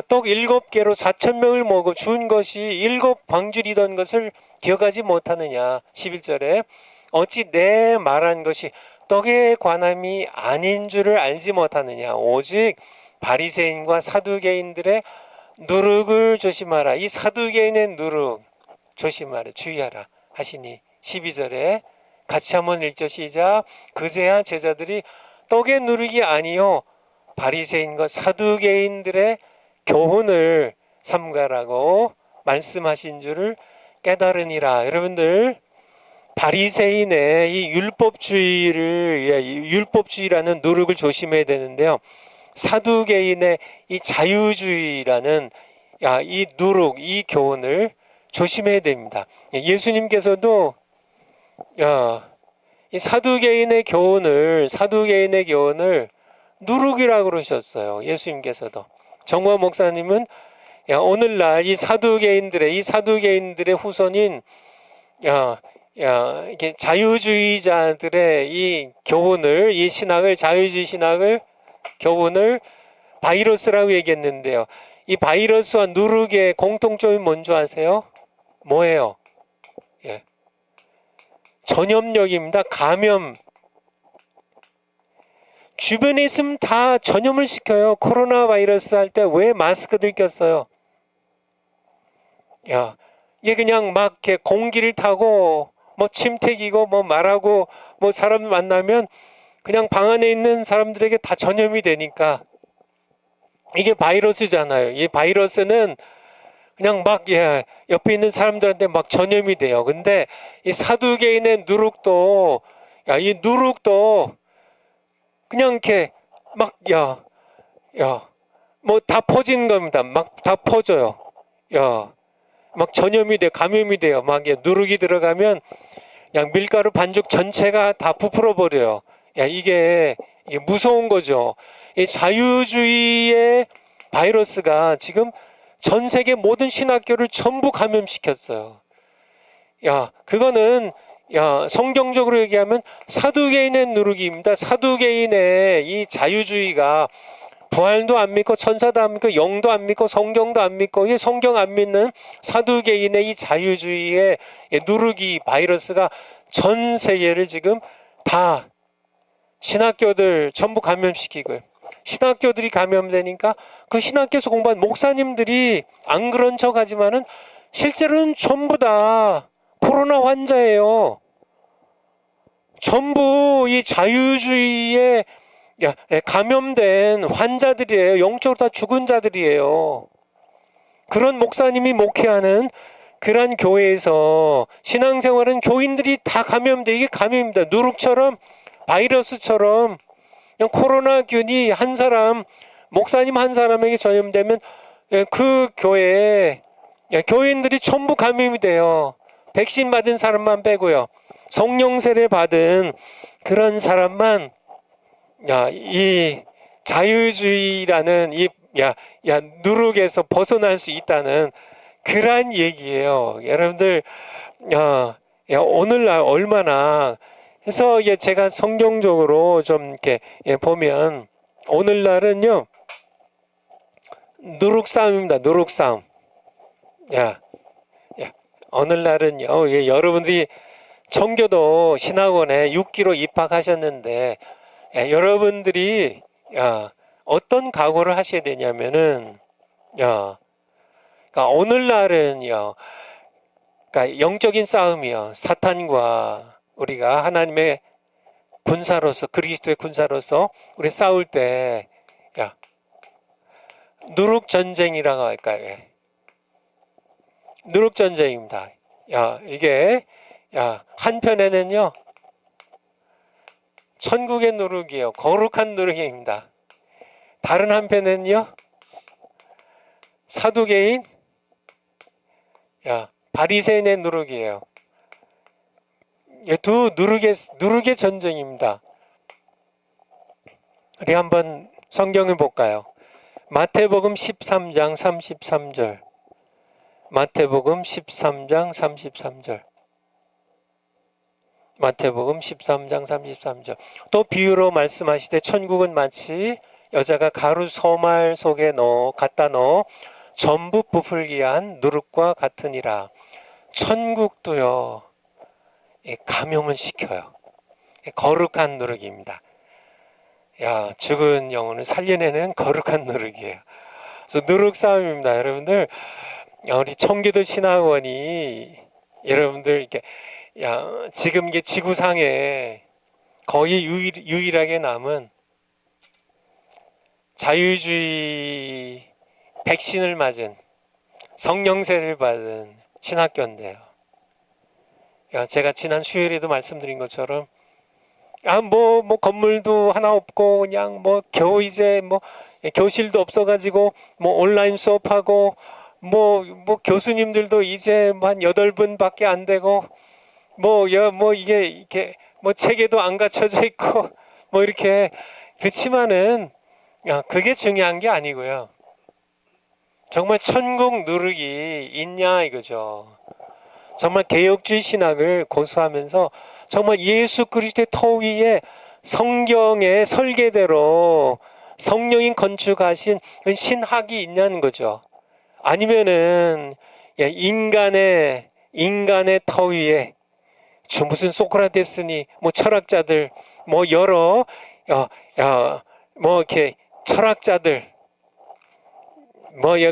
떡 7개로 4,000명을 먹어 주은 것이 7광줄이던 것을 기억하지 못하느냐. 11절에 어찌 내 말한 것이 떡에 관함이 아닌 줄을 알지 못하느냐. 오직 바리새인과 사두개인들의 누룩을 조심하라. 이 사두개인의 누룩 조심하라, 주의하라 하시니 12절에 같이 한번 읽죠. 시작. 그제야 제자들이 떡의 누룩이 아니요 바리새인과 사두개인들의 교훈을 삼가라고 말씀하신 줄을 깨달으니라. 여러분들, 바리새인의 이 율법주의라는 누룩을 조심해야 되는데요. 사두개인의 이 자유주의라는 이 누룩, 이 교훈을 조심해야 됩니다. 예수님께서도 이 사두개인의 교훈을 누룩이라고 그러셨어요. 예수님께서도. 정화 목사님은 오늘날 이 사두개인들의 후손인 이게 자유주의자들의 이 교훈을, 이 신학을, 자유주의 신학을 교훈을 바이러스라고 얘기했는데요. 이 바이러스와 누룩의 공통점이 뭔지 아세요? 뭐예요? 전염력입니다. 감염. 주변에 있으면 다 전염을 시켜요. 코로나 바이러스 할 때 왜 마스크들 꼈어요? 이게 그냥 막 이렇게 공기를 타고 뭐 침튀기고 뭐 말하고 뭐 사람 만나면 그냥 방 안에 있는 사람들에게 다 전염이 되니까 이게 바이러스잖아요. 이 바이러스는 그냥 막 옆에 있는 사람들한테 막 전염이 돼요. 근데 이 사두개인의 누룩도 이 누룩도 그냥 이렇게 막 뭐 다 퍼지는 겁니다. 막 다 퍼져요. 막 전염이 돼요. 감염이 돼요. 막 누룩이 들어가면 그냥 밀가루 반죽 전체가 다 부풀어 버려요. 이게 무서운 거죠. 이 자유주의의 바이러스가 지금 전 세계 모든 신학교를 전부 감염시켰어요. 그거는 성경적으로 얘기하면 사두개인의 누룩입니다. 사두개인의 이 자유주의가 부활도 안 믿고 천사도 안 믿고 영도 안 믿고 성경도 안 믿고 이 성경 안 믿는 사두개인의 이 자유주의의 누룩이 바이러스가 전 세계를 지금 다 신학교들 전부 감염시키고요. 신학교들이 감염되니까 그 신학교에서 공부한 목사님들이 안 그런 척 하지만은 실제로는 전부 다 코로나 환자예요. 전부 이 자유주의에 감염된 환자들이에요. 영적으로 다 죽은 자들이에요. 그런 목사님이 목회하는 그런 교회에서 신앙생활은 교인들이 다 감염돼. 이게 감염입니다. 누룩처럼 바이러스처럼 그냥 코로나균이 한 사람, 목사님 한 사람에게 전염되면 그 교회에 교인들이 전부 감염이 돼요. 백신 받은 사람만 빼고요. 성령 세례 받은 그런 사람만 이 자유주의라는 이 누룩에서 벗어날 수 있다는 그런 얘기예요. 여러분들 오늘날 얼마나 해서 제가 성경적으로 좀 이렇게 보면 오늘날은요 누룩 싸움입니다. 누룩 싸움. 오늘날은요 여러분들이 청교도 신학원에 6기로 입학하셨는데 여러분들이 어떤 각오를 하셔야 되냐면은 그러니까 오늘날은요 그러니까 영적인 싸움이요 사탄과 우리가 하나님의 군사로서 그리스도의 군사로서 우리 싸울 때 누룩 전쟁이라고 할까요? 누룩 전쟁입니다. 이게 한편에는요 천국의 누룩이에요. 거룩한 누룩입니다. 다른 한편에는요 사두개인 바리새인의 누룩이에요. 두 누룩의 전쟁입니다. 우리 한번 성경을 볼까요? 마태복음 13장 33절. 마태복음 13장 33절. 마태복음 13장 33절. 또 비유로 말씀하시되 천국은 마치 여자가 가루 소말 속에 갖다 넣어 전부 부풀게 한 누룩과 같으니라. 천국도요 감염을 시켜요. 거룩한 누룩입니다. 야, 죽은 영혼을 살려내는 거룩한 누룩이에요. 그래서 누룩 싸움입니다. 여러분들, 우리 청기도 신학원이 여러분들 이렇게 지금 이게 지구상에 거의 유일하게 남은 자유주의 백신을 맞은 성령세를 받은 신학교인데요. 제가 지난 수요일에도 말씀드린 것처럼 뭐 건물도 하나 없고 그냥 겨우 이제 교실도 없어가지고 온라인 수업하고 교수님들도 이제 한 8분밖에 안 되고 이게 이렇게 체계도 안 갖춰져 있고 이렇게 그렇지만은 그게 중요한 게 아니고요. 정말 천국 누룩이 있냐 이거죠. 정말 개혁주의 신학을 고수하면서 정말 예수 그리스도의 터 위에 성경의 설계대로 성령이 건축하신 신학이 있냐는 거죠. 아니면은 인간의 터 위에 무슨 소크라테스니 철학자들 여러 이렇게 철학자들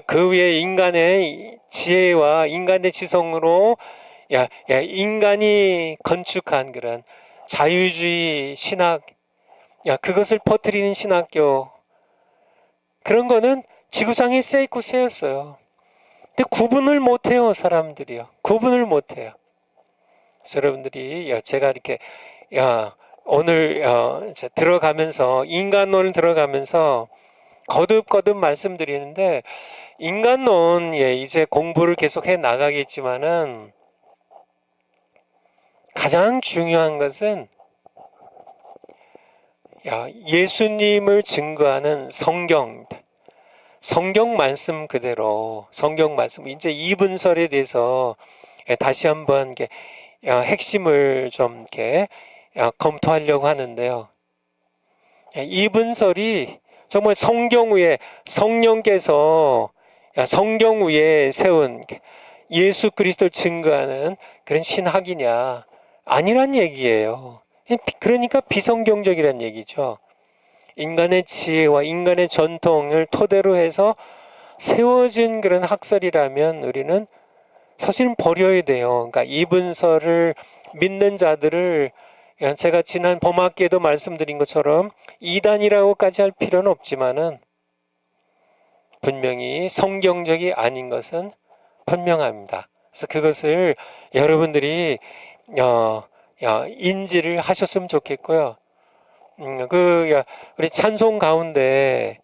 그 위에 인간의 지혜와 인간의 지성으로 인간이 건축한 그런 자유주의 신학 그것을 퍼뜨리는 신학교 그런 거는 지구상에 쎄있고 쎄였어요. 근데 구분을 못해요. 사람들이요. 구분을 못해요. 그래서 여러분들이 제가 이렇게 오늘 들어가면서 인간론을 들어가면서 거듭 말씀드리는데 인간론 이제 공부를 계속 해 나가겠지만은 가장 중요한 것은 예수님을 증거하는 성경입니다. 성경 말씀 그대로 성경 말씀 이제 이분설에 대해서 다시 한번 이렇게 핵심을 좀 이렇게 검토하려고 하는데요. 이분설이 정말 성경 위에 성령께서 성경 위에 세운 예수 그리스도를 증거하는 그런 신학이냐 아니란 얘기예요. 그러니까 비성경적이란 얘기죠. 인간의 지혜와 인간의 전통을 토대로 해서 세워진 그런 학설이라면 우리는 사실은 버려야 돼요. 그러니까 이분설을 믿는 자들을 제가 지난 봄학기에도 말씀드린 것처럼 이단이라고까지 할 필요는 없지만은 분명히 성경적이 아닌 것은 분명합니다. 그래서 그것을 여러분들이 인지를 하셨으면 좋겠고요. 우리 찬송 가운데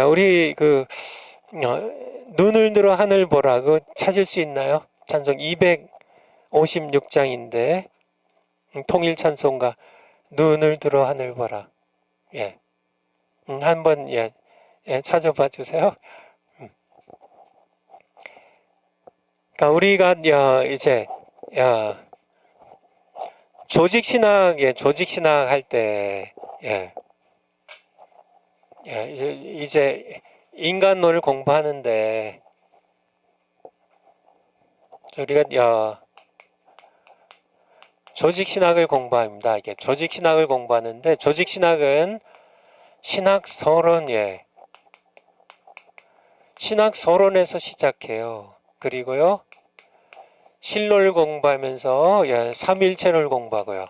우리 눈을 들어 하늘 보라 그 찾을 수 있나요? 찬송 256장인데 통일 찬송가 눈을 들어 하늘 보라. 한번 찾아봐 주세요. 그러니까 우리가 이제 조직 신학 할 때 이제 인간론을 공부하는데 우리가 조직 신학을 공부합니다. 이게 조직 신학을 공부하는데 조직 신학은 신학 서론 신학 서론에서 시작해요. 그리고요 실론을 공부하면서 삼일체를 공부하고요.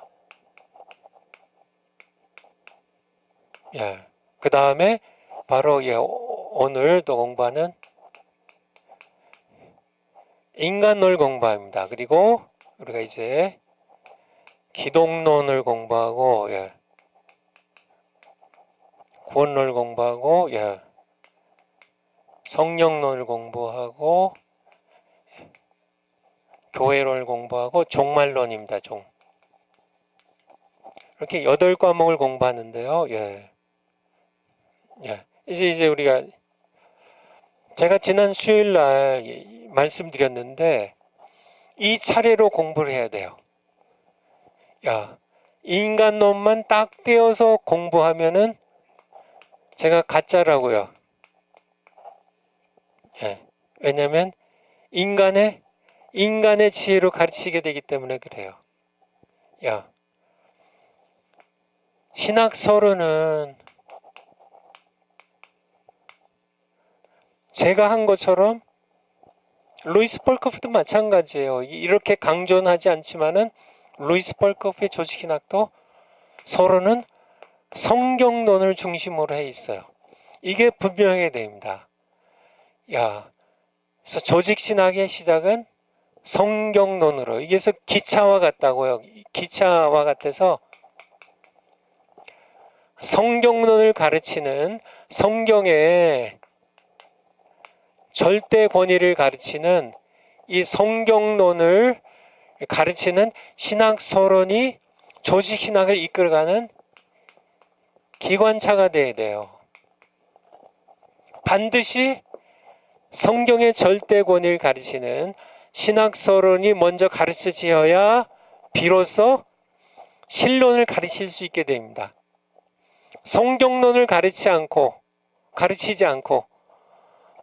그 다음에 바로 오늘 또 공부하는 인간론을 공부합니다. 그리고 우리가 이제 기독론을 공부하고 구원론을 공부하고 성령론을 공부하고 교회론을 공부하고 종말론입니다. 이렇게 8과목을 공부하는데요. 이제 우리가 제가 지난 수요일 날 말씀드렸는데 이 차례로 공부를 해야 돼요. 인간론만 딱 떼어서 공부하면은 제가 가짜라고요. 왜냐면 인간의 지혜로 가르치게 되기 때문에 그래요. 신학 서론은 제가 한 것처럼 루이스 벌크오프도 마찬가지예요. 이렇게 강조는 하지 않지만은 루이스 벌크오프의 조직신학도 서로는 성경론을 중심으로 해 있어요. 이게 분명해야 됩니다. 그래서 조직신학의 시작은 성경론으로, 이게 그래서 기차와 같다고요. 기차와 같아서 성경론을 가르치는, 성경의 절대 권위를 가르치는, 이 성경론을 가르치는 신학서론이 조직신학을 이끌어가는 기관차가 돼야 돼요. 반드시 성경의 절대 권위를 가르치는 신학서론이 먼저 가르쳐지어야 비로소 신론을 가르칠 수 있게 됩니다. 성경론을 가르치지 않고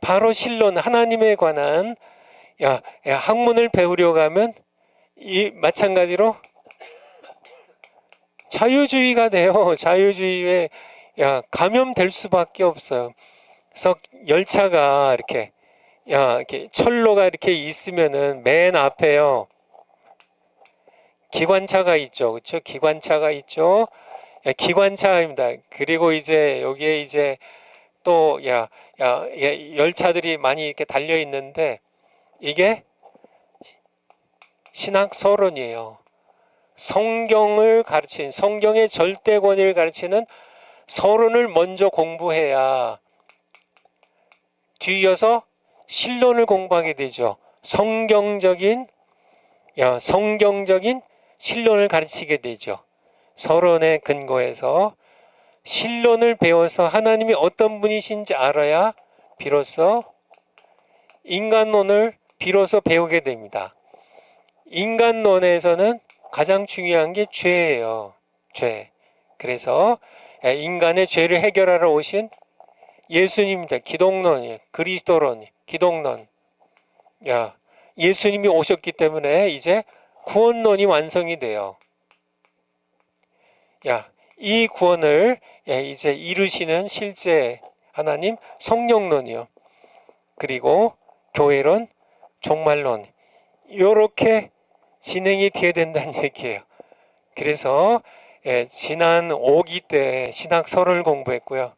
바로 신론, 하나님에 관한 학문을 배우려고 하면 이 마찬가지로 자유주의가 돼요. 자유주의에 감염될 수밖에 없어요. 그래서 열차가 이렇게 철로가 이렇게 있으면은 맨 앞에요, 기관차가 있죠. 그렇죠? 기관차가 있죠. 기관차입니다. 그리고 이제 여기에 이제 또 열차들이 많이 이렇게 달려 있는데, 이게 신학 서론이에요. 성경을 가르치는, 성경의 절대 권위를 가르치는 서론을 먼저 공부해야 뒤이어서 신론을 공부하게 되죠. 성경적인 신론을 가르치게 되죠. 서론에 근거해서 신론을 배워서 하나님이 어떤 분이신지 알아야 비로소 인간론을 비로소 배우게 됩니다. 인간론에서는 가장 중요한 게 죄예요. 죄. 그래서 인간의 죄를 해결하러 오신 예수님입니다. 기독론이에요. 그리스도론, 기독론. 예수님이 오셨기 때문에 이제 구원론이 완성이 돼요. 이 구원을 이제 이루시는 실제 하나님, 성령론이요. 그리고 교회론, 종말론. 이렇게 진행이 돼야 된다는 얘기예요. 그래서 지난 5기 때 신학서론을 공부했고요.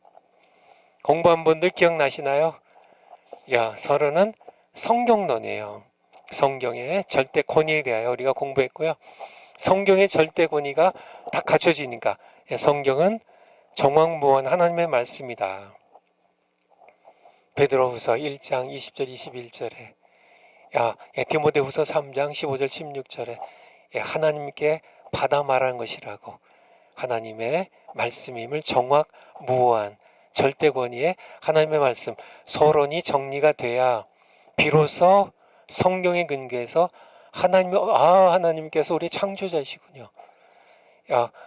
공부한 분들 기억나시나요? 서론은 성경론이에요. 성경의 절대 권위에 대하여 우리가 공부했고요. 성경의 절대 권위가 다 갖춰지니까 성경은 정황무원 하나님의 말씀이다. 베드로후서 1장 20절 21절에 디모데후서 3장 15절 16절에 하나님께 받아 말한 것이라고, 하나님의 말씀임을 정확무호한 절대 권위의 하나님의 말씀, 서론이 정리가 돼야 비로소 성경에 근거해서 하나님께서 우리 창조자시군요.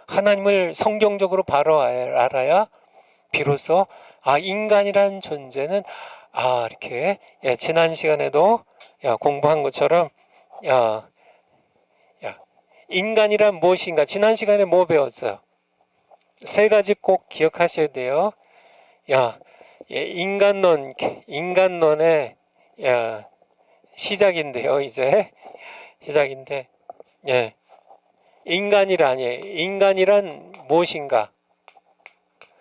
하나님을 성경적으로 바로 알아야 비로소 인간이라는 존재는 이렇게 지난 시간에도 공부한 것처럼 인간이란 무엇인가, 지난 시간에 뭐 배웠어요? 세 가지 꼭 기억하셔야 돼요. 인간론의 시작인데요. 이제 시작인데, 인간이란 무엇인가?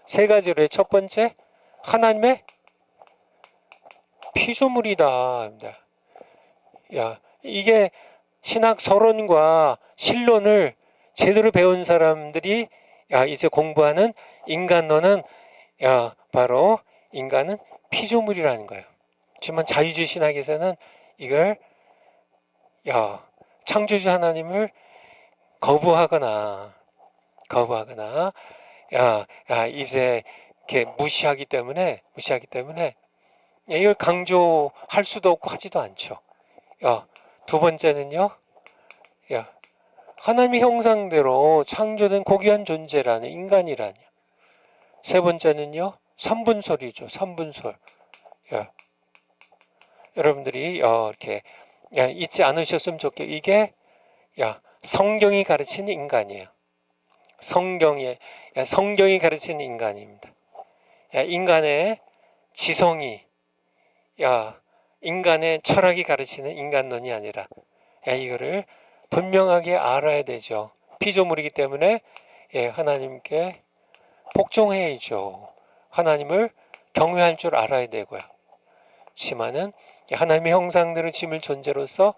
세 가지로, 첫 번째, 하나님의 피조물이다. 이게 신학 서론과 신론을 제대로 배운 사람들이 이제 공부하는 인간론은 바로 인간은 피조물이라는 거예요. 하지만 자유주의 신학에서는 이걸 창조주 하나님을 거부하거나 이제 이렇게 무시하기 때문에 이걸 강조할 수도 없고 하지도 않죠. 두 번째는요, 하나님의 형상대로 창조된 고귀한 존재라는 인간이라니. 세 번째는요, 삼분솔이죠. 삼분솔. 여러분들이 이렇게 잊지 않으셨으면 좋겠어요. 이게 성경이 가르치는 인간이에요. 성경이 가르치는 인간입니다. 인간의 지성이 야, 인간의 철학이 가르치는 인간론이 아니라, 이거를 분명하게 알아야 되죠. 피조물이기 때문에 하나님께 복종해야죠. 하나님을 경외할 줄 알아야 되고요. 지만은 하나님의 형상대로 지을 존재로서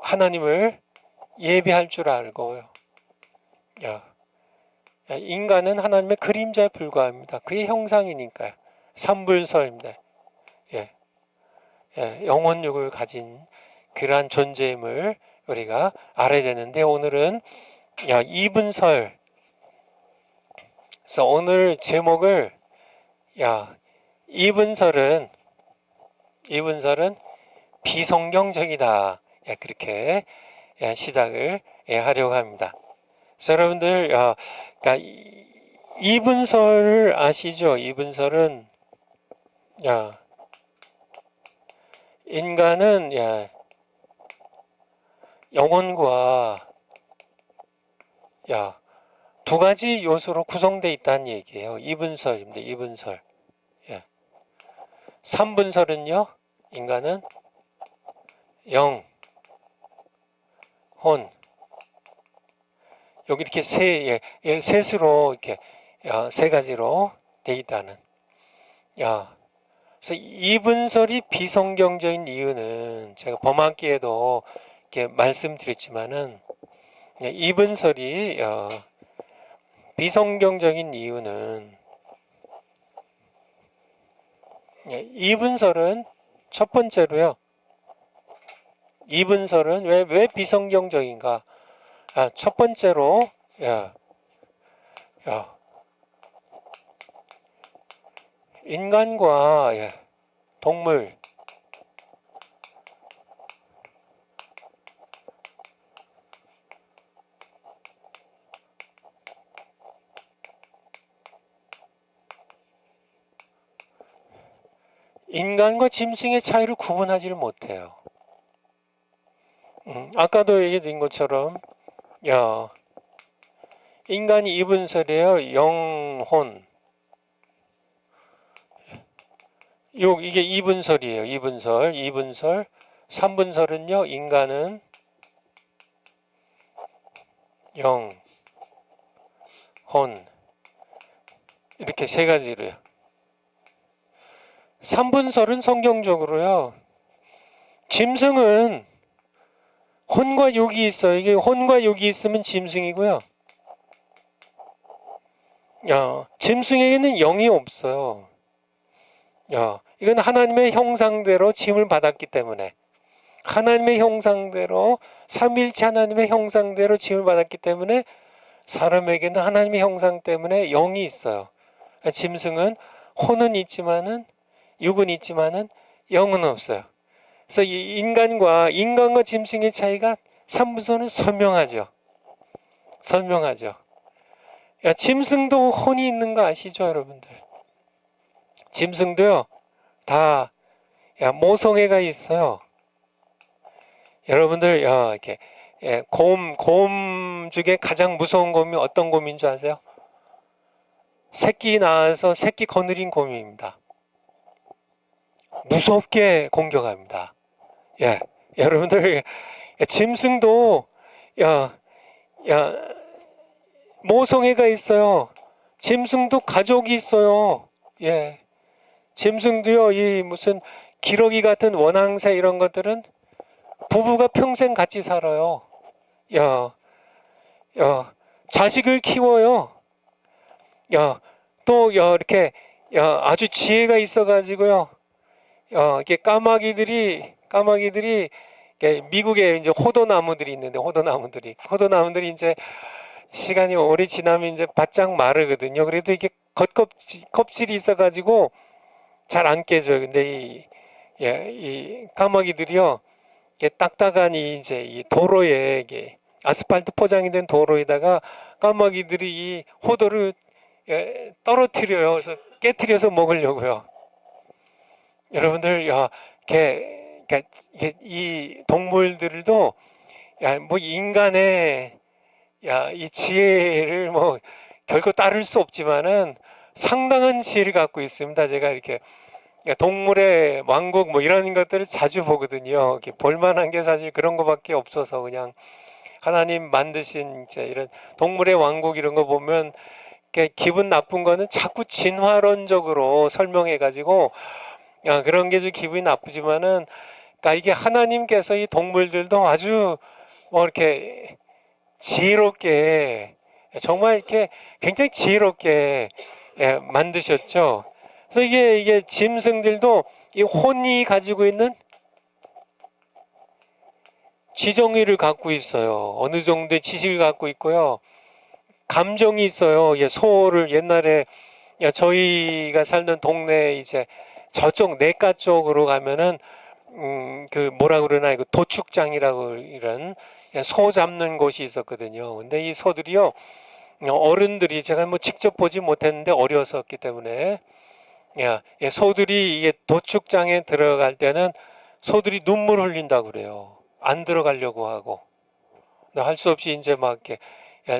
하나님을 예배할 줄 알고요. 인간은 하나님의 그림자에 불과합니다. 그의 형상이니까요. 삼불설입니다. 영혼육을 가진 그러한 존재임을 우리가 알아야 되는데, 오늘은 이분설. 그래서 오늘 제목을 이분설은 비성경적이다, 그렇게 시작을 하려고 합니다. 그래서 여러분들 그러니까 이분설 아시죠? 이분설은 인간은 영혼과 두 가지 요소로 구성되어 있다는 얘기예요. 이분설입니다. 이분설. 삼분설은요, 인간은 영, 혼, 여기 이렇게 셋으로 이렇게 세 가지로 돼 있다는. 그래서 이분설이 비성경적인 이유는 제가 범학기에도 이렇게 말씀드렸지만은, 이분설이 비성경적인 이유는, 이분설은 첫 번째로요. 이분설은 왜 비성경적인가? 첫 번째로 인간과 동물, 인간과 짐승의 차이를 구분하지를 못해요. 아까도 얘기드린 것처럼 인간이 이분설이에요. 영혼. 이게 이분설이에요. 이분설. 삼분설은요, 인간은 영, 혼, 이렇게 세 가지로요. 삼분설은 성경적으로요, 짐승은 혼과 육이 있어요. 이게 혼과 육이 있으면 짐승이고요. 짐승에게는 영이 없어요. 이건 하나님의 형상대로 지음을 받았기 때문에, 하나님의 형상대로, 삼위일체 하나님의 형상대로 지음을 받았기 때문에 사람에게는 하나님의 형상 때문에 영이 있어요. 짐승은 혼은 있지만은, 육은 있지만은 영은 없어요. 그래서 이 인간과 짐승의 차이가 삼부서는 설명하죠. 짐승도 혼이 있는 거 아시죠, 여러분들? 짐승도요, 다 모성애가 있어요. 여러분들 이렇게 곰 중에 가장 무서운 곰이 어떤 곰인 줄 아세요? 새끼 낳아서 새끼 거느린 곰입니다. 무섭게 공격합니다. 여러분들, 짐승도 모성애가 있어요. 짐승도 가족이 있어요. 짐승도요, 이 무슨 기러기 같은 원앙새 이런 것들은 부부가 평생 같이 살아요. 자식을 키워요. 또 이렇게 아주 지혜가 있어가지고요. 이게 까마귀들이 미국에 이제 호도나무들이 있는데, 호도나무들이 이제 시간이 오래 지나면 이제 바짝 마르거든요. 그래도 이게 껍질이 있어가지고 잘 안 깨져요. 근데 이 까마귀들이요, 이게 딱딱한 이제 이 도로에, 이게 아스팔트 포장이 된 도로에다가 까마귀들이 이 호도를 떨어뜨려요. 그래서 깨트려서 먹으려고요. 여러분들, 이 동물들도 뭐 인간의 이 지혜를 뭐 결코 따를 수 없지만은 상당한 지혜를 갖고 있습니다. 제가 이렇게 동물의 왕국 뭐 이런 것들을 자주 보거든요. 이렇게 볼만한 게 사실 그런 거밖에 없어서 그냥 하나님 만드신 이제 이런 동물의 왕국 이런 거 보면 기분 나쁜 거는 자꾸 진화론적으로 설명해 가지고 그런 게 좀 기분이 나쁘지만은 그러니까 이게 하나님께서 이 동물들도 아주 뭐 이렇게 지혜롭게 정말 이렇게 굉장히 지혜롭게 만드셨죠. 그래서 이게 짐승들도 이 혼이 가지고 있는 지정의를 갖고 있어요. 어느 정도의 지식을 갖고 있고요. 감정이 있어요. 소를 옛날에 저희가 살던 동네 이제 저쪽 내과 쪽으로 가면은 그 뭐라 그러나 이거 도축장이라고 이런 소 잡는 곳이 있었거든요. 근데 이 소들이요 어른들이 제가 뭐 직접 보지 못했는데 어려웠었기 때문에 소들이 이게 도축장에 들어갈 때는 소들이 눈물 흘린다고 그래요. 안 들어가려고 하고 할 수 없이 이제 막 이렇게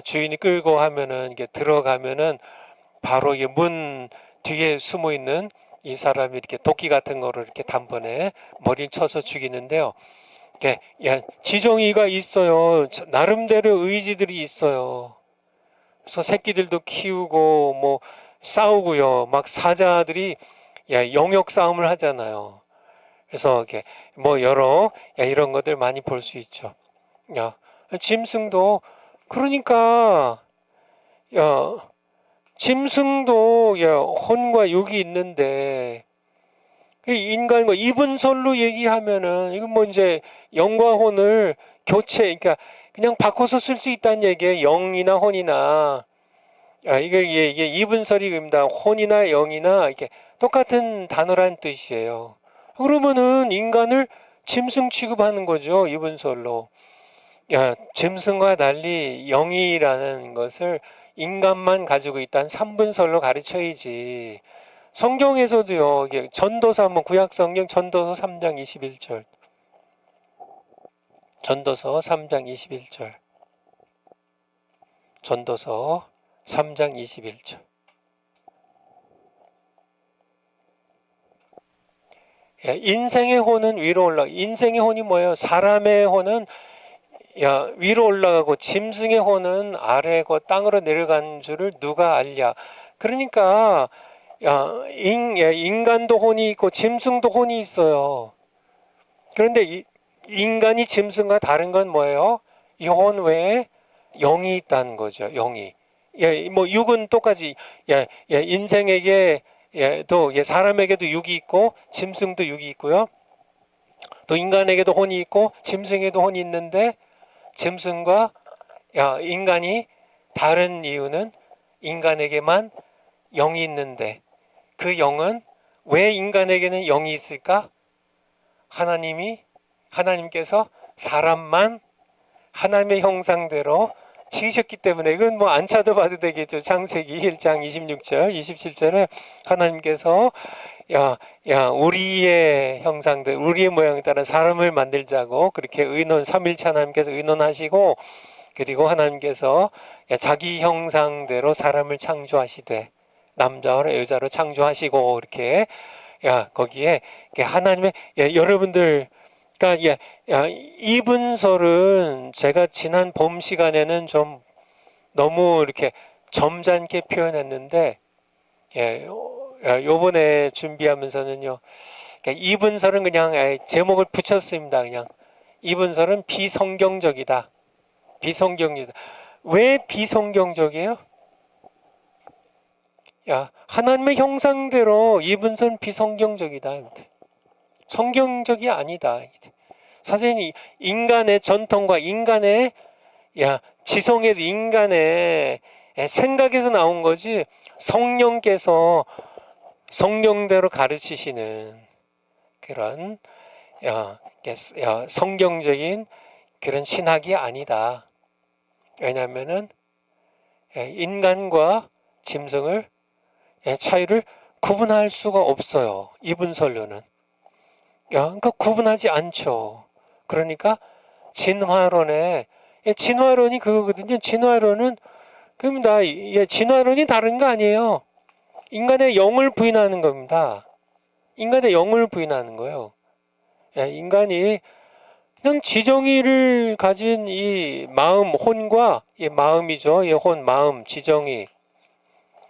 주인이 끌고 하면은 이게 들어가면은 바로 이게 문 뒤에 숨어 있는 이 사람이 이렇게 도끼 같은 거를 이렇게 단번에 머리를 쳐서 죽이는데요. 지정의가 있어요. 나름대로 의지들이 있어요. 그래서 새끼들도 키우고 뭐 싸우고요. 막 사자들이 영역 싸움을 하잖아요. 그래서 이렇게 뭐 여러 이런 것들 많이 볼 수 있죠. 짐승도 그러니까 짐승도 혼과 육이 있는데 인간과 이분설로 얘기하면은 이건 뭐 이제 영과 혼을 교체 그러니까 그냥 바꿔서 쓸 수 있다는 얘기예요. 영이나 혼이나 이게 이분설입니다. 혼이나 영이나 이게 똑같은 단어란 뜻이에요. 그러면은 인간을 짐승 취급하는 거죠. 이분설로. 짐승과 달리 영이라는 것을 인간만 가지고 있다는 삼분설로 가르쳐야지. 성경에서도요. 이게 전도서 한번 구약성경 전도서 3장 21절. 전도서 3장 21절. 전도서 3장 21절. 인생의 혼은 위로 올라. 인생의 혼이 뭐예요? 사람의 혼은 위로 올라가고 짐승의 혼은 아래고 땅으로 내려간 줄을 누가 알랴. 그러니까 인간도 혼이 있고 짐승도 혼이 있어요. 그런데 인간이 짐승과 다른 건 뭐예요? 이 혼 외에 영이 있다는 거죠. 영이. 뭐 육은 똑같이 인생에게 또 사람에게도 육이 있고 짐승도 육이 있고요. 또 인간에게도 혼이 있고 짐승에게도 혼이 있는데 짐승과 인간이 다른 이유는 인간에게만 영이 있는데 그 영은 왜 인간에게는 영이 있을까? 하나님께서 사람만 하나님의 형상대로 지으셨기 때문에 이건 뭐 안 찾아봐도 되겠죠. 창세기 1장 26절 27절에 하나님께서 우리의 형상대로 우리의 모양에 따라 사람을 만들자고 그렇게 삼일체 하나님께서 의논하시고 그리고 하나님께서 자기 형상대로 사람을 창조하시되 남자와 여자로 창조하시고 이렇게 거기에 하나님의 여러분들 그러니까 이분설은 제가 지난 봄 시간에는 좀 너무 이렇게 점잖게 표현했는데 요번에 준비하면서는요 이분설은 그냥 제목을 붙였습니다. 그냥 이분설은 비성경적이다. 비성경적이다. 왜 비성경적이에요? 하나님의 형상대로 이분설은 비성경적이다. 성경적이 아니다. 사실 인간의 전통과 인간의 지성에서 인간의 생각에서 나온 거지 성령께서 성경대로 가르치시는 그런 성경적인 그런 신학이 아니다. 왜냐하면은 인간과 짐승을 차이를 구분할 수가 없어요. 이분설로는. 그러니까 구분하지 않죠. 그러니까 진화론이 그거거든요. 진화론은 그럽니다. 진화론이 다른 거 아니에요. 인간의 영을 부인하는 겁니다. 인간의 영을 부인하는 거예요. 인간이 그냥 지정의를 가진 이 마음, 혼과 이 마음이죠. 이 혼, 마음, 지정의.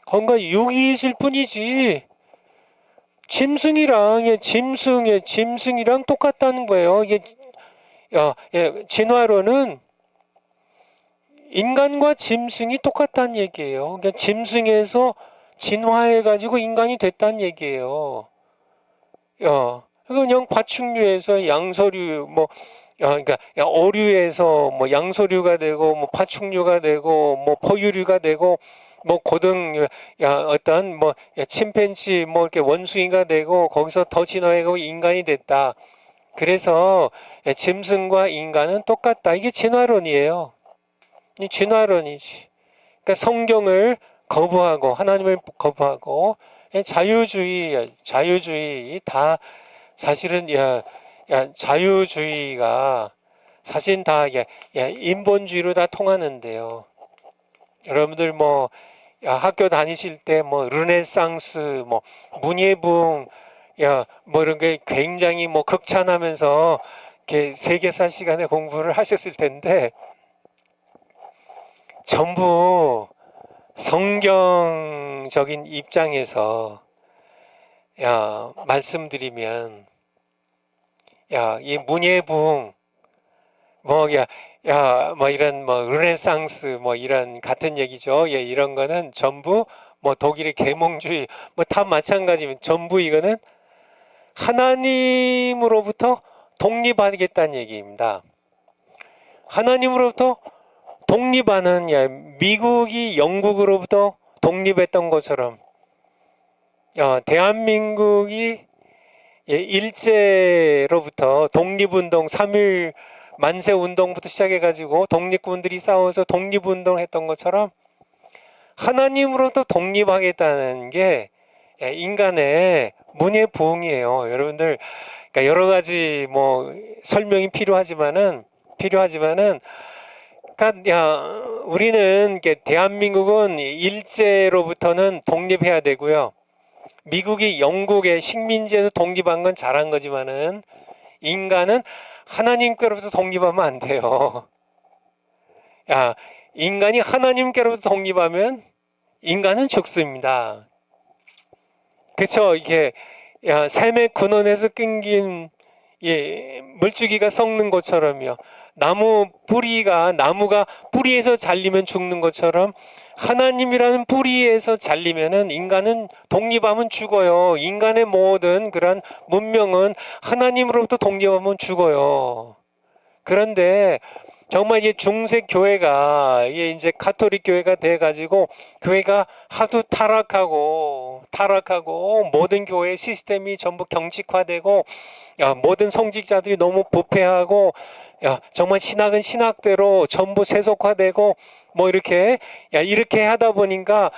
뭔가 육이 있을 뿐이지 짐승이랑 똑같다는 거예요. 이게 진화론은 인간과 짐승이 똑같다는 얘기예요. 그러니까 짐승에서 진화해가지고 인간이 됐다는 얘기예요. 그냥 파충류에서 양서류, 그러니까 어류에서 뭐 양서류가 되고, 뭐 파충류가 되고, 뭐 포유류가 되고, 뭐 어떤 침팬지 이렇게 원숭이가 되고, 거기서 더 진화해가고 인간이 됐다. 그래서 짐승과 인간은 똑같다. 이게 진화론이에요. 이 진화론이지. 그러니까 성경을 거부하고 하나님을 거부하고 자유주의 다 사실은 자유주의가 사실 다 인본주의로 다 통하는데요. 여러분들 학교 다니실 때 르네상스 문예붕 이런 게 굉장히 극찬하면서 이렇게 세계사 시간에 공부를 하셨을 텐데 전부 성경적인 입장에서 말씀드리면 이 문예붕 이런 르네상스 이런 같은 얘기죠. 이런 거는 전부 독일의 계몽주의 다 마찬가지면 전부 이거는 하나님으로부터 독립하겠다는 얘기입니다. 하나님으로부터 독립하는 미국이 영국으로부터 독립했던 것처럼 대한민국이 일제로부터 독립운동 3.1 만세운동부터 시작해가지고 독립군들이 싸워서 독립운동을 했던 것처럼 하나님으로부터 독립하겠다는 게 인간의 문예부흥이에요. 여러분들 그러니까 여러 가지 설명이 필요하지만은 그러니까 우리는 대한민국은 일제로부터는 독립해야 되고요. 미국이 영국의 식민지에서 독립한 건 잘한 거지만은 인간은 하나님께로부터 독립하면 안 돼요. 인간이 하나님께로부터 독립하면 인간은 죽습니다. 그쵸? 이게 샘의 근원에서 끊긴 물줄기가 썩는 것처럼요. 나무가 뿌리에서 잘리면 죽는 것처럼 하나님이라는 뿌리에서 잘리면은 인간은 독립하면 죽어요. 인간의 모든 그런 문명은 하나님으로부터 독립하면 죽어요. 그런데 정말 중세 교회가 이제 가톨릭 교회가 돼가지고 교회가 하도 타락하고 모든 교회 시스템이 전부 경직화되고 모든 성직자들이 너무 부패하고 정말 신학은 신학대로 전부 세속화되고 이렇게 하다 보니까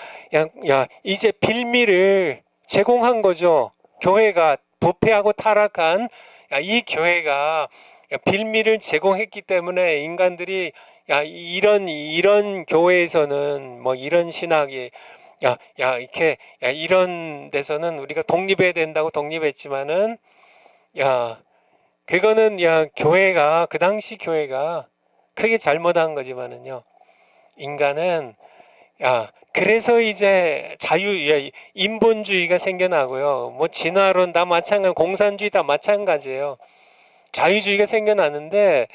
이제 빌미를 제공한 거죠. 교회가 부패하고 타락한 이 교회가 빌미를 제공했기 때문에 인간들이 이런 교회에서는 이런 신학이 이렇게 이런 데서는 우리가 독립해야 된다고 독립했지만은 그거는 교회가 그 당시 교회가 크게 잘못한 거지만은요. 인간은 그래서 이제 인본주의가 생겨나고요. 진화론 다 마찬가지, 공산주의 다 마찬가지예요. 자유주의가 생겨나는데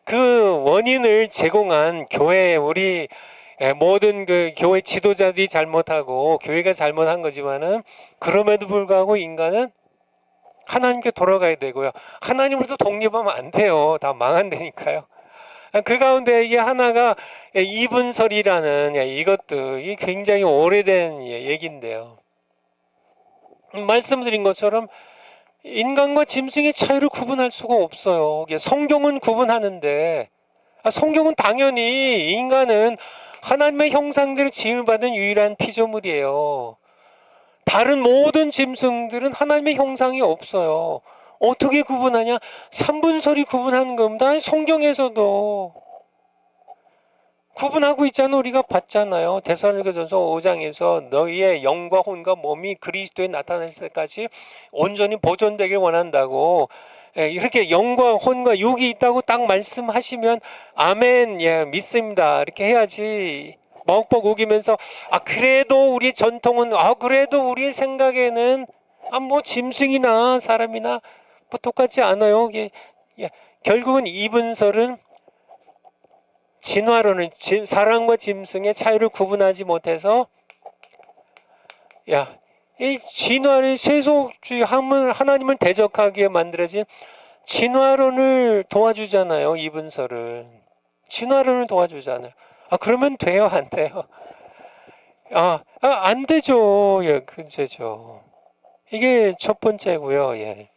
그 원인을 제공한 교회 우리 모든 그 교회 지도자들이 잘못하고 교회가 잘못한 거지만은 그럼에도 불구하고 인간은 하나님께 돌아가야 되고요. 하나님으로부터 독립하면 안 돼요. 다 망한다니까요. 그 가운데 이게 하나가 이분설이라는 이것도 이게 굉장히 오래된 얘기인데요. 말씀드린 것처럼 인간과 짐승의 차이를 구분할 수가 없어요. 성경은 구분하는데 성경은 당연히 인간은 하나님의 형상대로 지음을 받은 유일한 피조물이에요. 다른 모든 짐승들은 하나님의 형상이 없어요. 어떻게 구분하냐? 삼분설이 구분하는 겁니다. 성경에서도 구분하고 있잖아. 우리가 봤잖아요. 데살로니가전서 5장에서 너희의 영과 혼과 몸이 그리스도에 나타날 때까지 온전히 보존되길 원한다고. 예, 이렇게 영과 혼과 육이 있다고 딱 말씀하시면 아멘, 예, 믿습니다. 이렇게 해야지. 먹먹 우기면서 그래도 우리 전통은 그래도 우리 생각에는 뭐 짐승이나 사람이나 뭐 똑같지 않아요. 예, 결국은 이분설은 진화론은 사람과 짐승의 차이를 구분하지 못해서 이 진화를 세속주의 하나님을 대적하기에 만들어진 진화론을 도와주잖아요. 이분설은 진화론을 도와주잖아요. 그러면 돼요, 안 돼요? 안 되죠. 예, 그제죠. 이게 첫 번째고요. 예.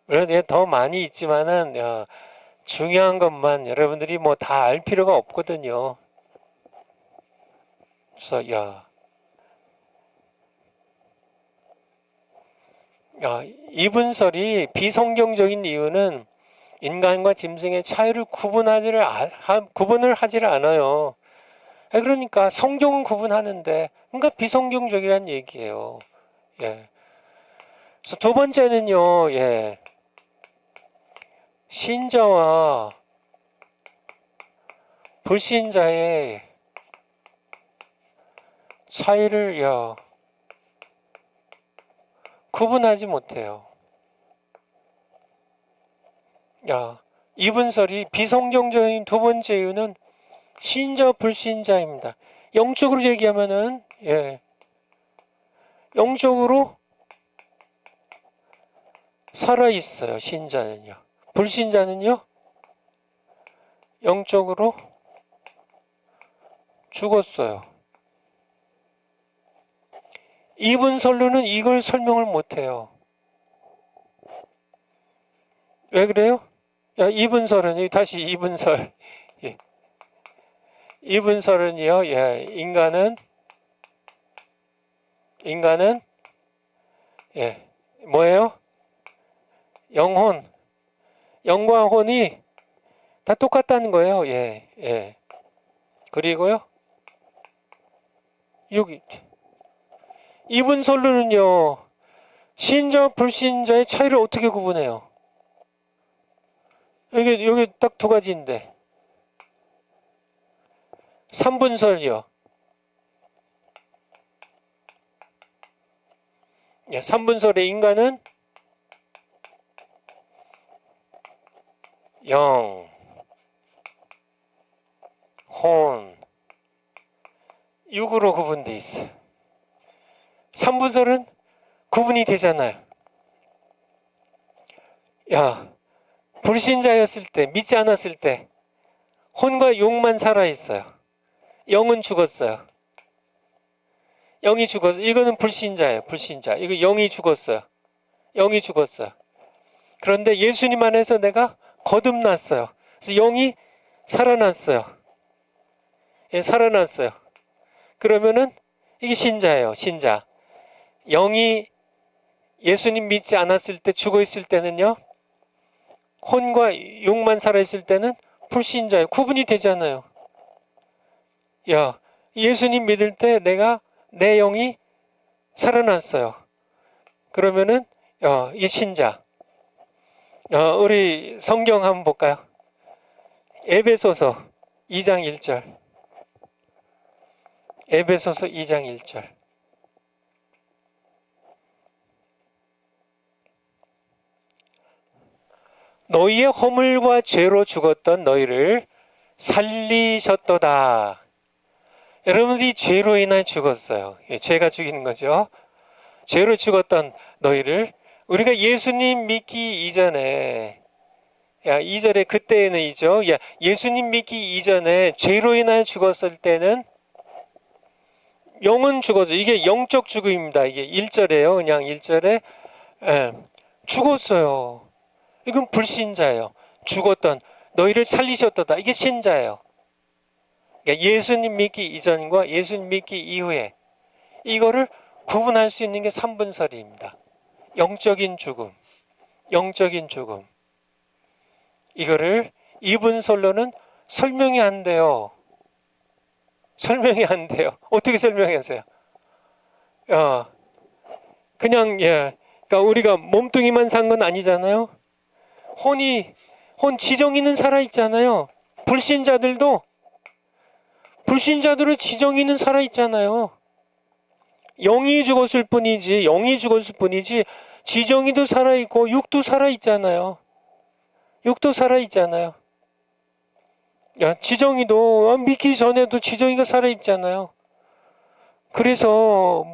물론 더 많이 있지만은 중요한 것만 여러분들이 뭐 다 알 필요가 없거든요. 그래서 이분설이 비성경적인 이유는 인간과 짐승의 차이를 구분을 하지를 않아요. 그러니까 성경은 구분하는데, 그러니까 비성경적이란 얘기예요. 예. 그래서 두 번째는요, 예. 신자와 불신자의 차이를 구분하지 못해요. 이분설이 비성경적인 두 번째 이유는 신자 불신자입니다. 영적으로 얘기하면은 영적으로 살아 있어요. 신자는요. 불신자는요. 영적으로 죽었어요. 이분설로는 이걸 설명을 못해요. 왜 그래요? 이분설은 다시 이분설. 이분설은요. 인간은 뭐예요? 영과 혼이 다 똑같다는 거예요. 그리고요. 여기 이분설로는요. 신자 불신자의 차이를 어떻게 구분해요? 여기 딱 두 가지인데. 3분설이요. 3분설의 인간은 영, 혼, 육으로 구분돼 있어요. 3분설은 구분이 되잖아요. 불신자였을 때, 믿지 않았을 때 혼과 육만 살아있어요. 영은 죽었어요. 영이 죽었어요. 이거는 불신자예요. 불신자. 이거 영이 죽었어요. 영이 죽었어요. 그런데 예수님 안에서 내가 거듭났어요. 그래서 영이 살아났어요. 살아났어요. 그러면은 이게 신자예요. 신자. 영이 예수님 믿지 않았을 때, 죽어 있을 때는요. 혼과 육만 살아있을 때는 불신자예요. 구분이 되잖아요. 예수님 믿을 때 내 영이 살아났어요. 그러면은 이 신자. 우리 성경 한번 볼까요? 에베소서 2장 1절. 에베소서 2장 1절. 너희의 허물과 죄로 죽었던 너희를 살리셨도다. 여러분들이 죄로 인해 죽었어요. 죄가 죽이는 거죠. 죄로 죽었던 너희를 우리가 예수님 믿기 이전에 2절에 그때에는 예수님 믿기 이전에 죄로 인하여 죽었을 때는 영은 죽었어요. 이게 영적 죽음입니다. 이게 1절에요. 그냥 1절에 죽었어요. 이건 불신자예요. 죽었던 너희를 살리셨도다. 이게 신자예요. 그러니까 예수님 믿기 이전과 예수님 믿기 이후에 이거를 구분할 수 있는 게 3분설입니다. 영적인 죽음. 영적인 죽음. 이거를 이분설로는 설명이 안 돼요. 설명이 안 돼요. 어떻게 설명하세요? 그냥 그러니까 우리가 몸뚱이만 산 건 아니잖아요. 혼 지정이는 살아 있잖아요. 불신자들의 지정이는 살아 있잖아요. 영이 죽었을 뿐이지 지정이도 살아 있고 육도 살아 있잖아요. 육도 살아 있잖아요. 지정이도 믿기 전에도 지정이가 살아 있잖아요. 그래서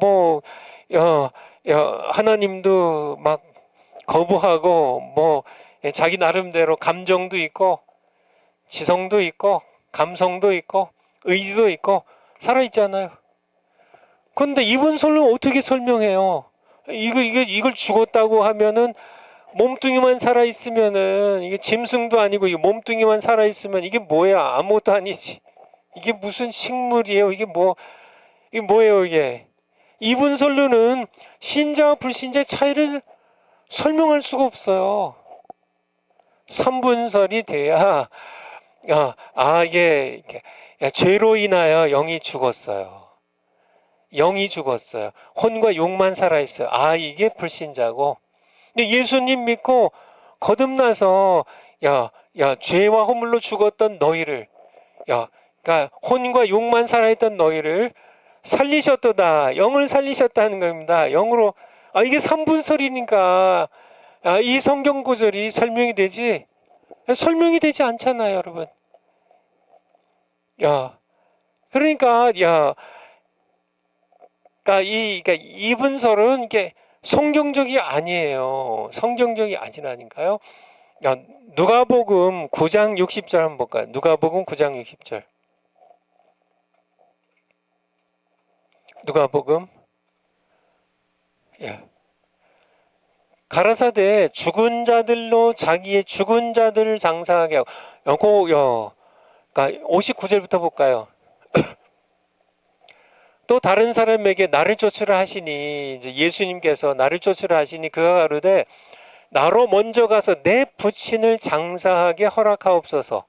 하나님도 막 거부하고 자기 나름대로 감정도 있고 지성도 있고 감성도 있고 의지도 있고 살아 있잖아요. 그런데 이분설로 어떻게 설명해요? 이걸 죽었다고 하면은 몸뚱이만 살아 있으면은 이게 짐승도 아니고 이 몸뚱이만 살아 있으면 이게 뭐야? 아무것도 아니지. 이게 무슨 식물이에요? 이게 뭐예요, 이게? 이분설로는 신자와 불신자의 차이를 설명할 수가 없어요. 삼분설이 돼야 이게 죄로 인하여 영이 죽었어요. 영이 죽었어요. 혼과 육만 살아있어요. 이게 불신자고. 근데 예수님 믿고 거듭나서 죄와 허물로 죽었던 너희를 그러니까 혼과 육만 살아있던 너희를 살리셨도다. 영을 살리셨다는 겁니다. 영으로 이게 삼분설이니까 이 성경 구절이 설명이 되지 않잖아요, 여러분. 그러니까 그러니까 이분설은 이게 성경적이 아니에요. 성경적이 아니라니까요. 누가복음 9장 60절 한번 볼까요? 누가복음 9장 60절. 누가복음 가라사대 죽은 자들로 자기의 죽은 자들을 장사하게 하고 그러니까 59절부터 볼까요? 또 다른 사람에게 나를 쫓으라 하시니 이제 예수님께서 나를 쫓으라 하시니 그가 가로되 나로 먼저 가서 내 부친을 장사하게 허락하옵소서.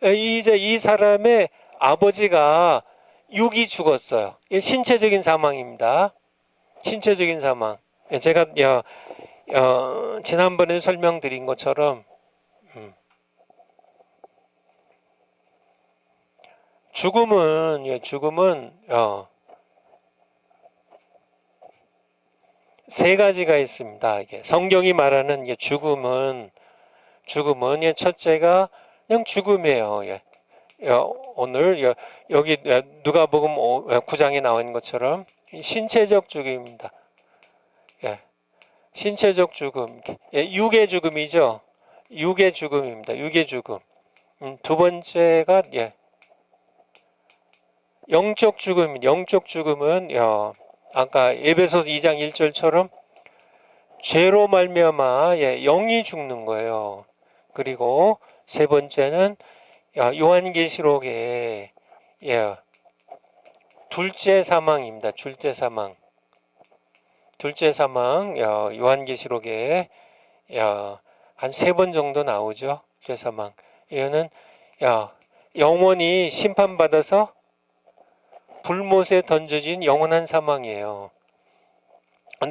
이제 이 사람의 아버지가 육이 죽었어요. 신체적인 사망입니다. 신체적인 사망. 제가 지난번에 설명드린 것처럼 죽음은 세 가지가 있습니다. 이게 성경이 말하는 죽음은 첫째가 그냥 죽음이에요. 오늘 여기 누가복음 9장에 나와 있는 것처럼 신체적 죽음입니다. 신체적 죽음, 육의 죽음이죠. 육의 죽음입니다. 육의 죽음. 두 번째가 영적 죽음. 영적 죽음은 아까 에베소서 2장 1절처럼 죄로 말미암아 영이 죽는 거예요. 그리고 세 번째는 요한계시록의 둘째 사망입니다. 둘째 사망. 둘째 사망 요한계시록에 한 3번 정도 나오죠. 둘째 사망. 이거는 영원히 심판받아서 불못에 던져진 영원한 사망이에요.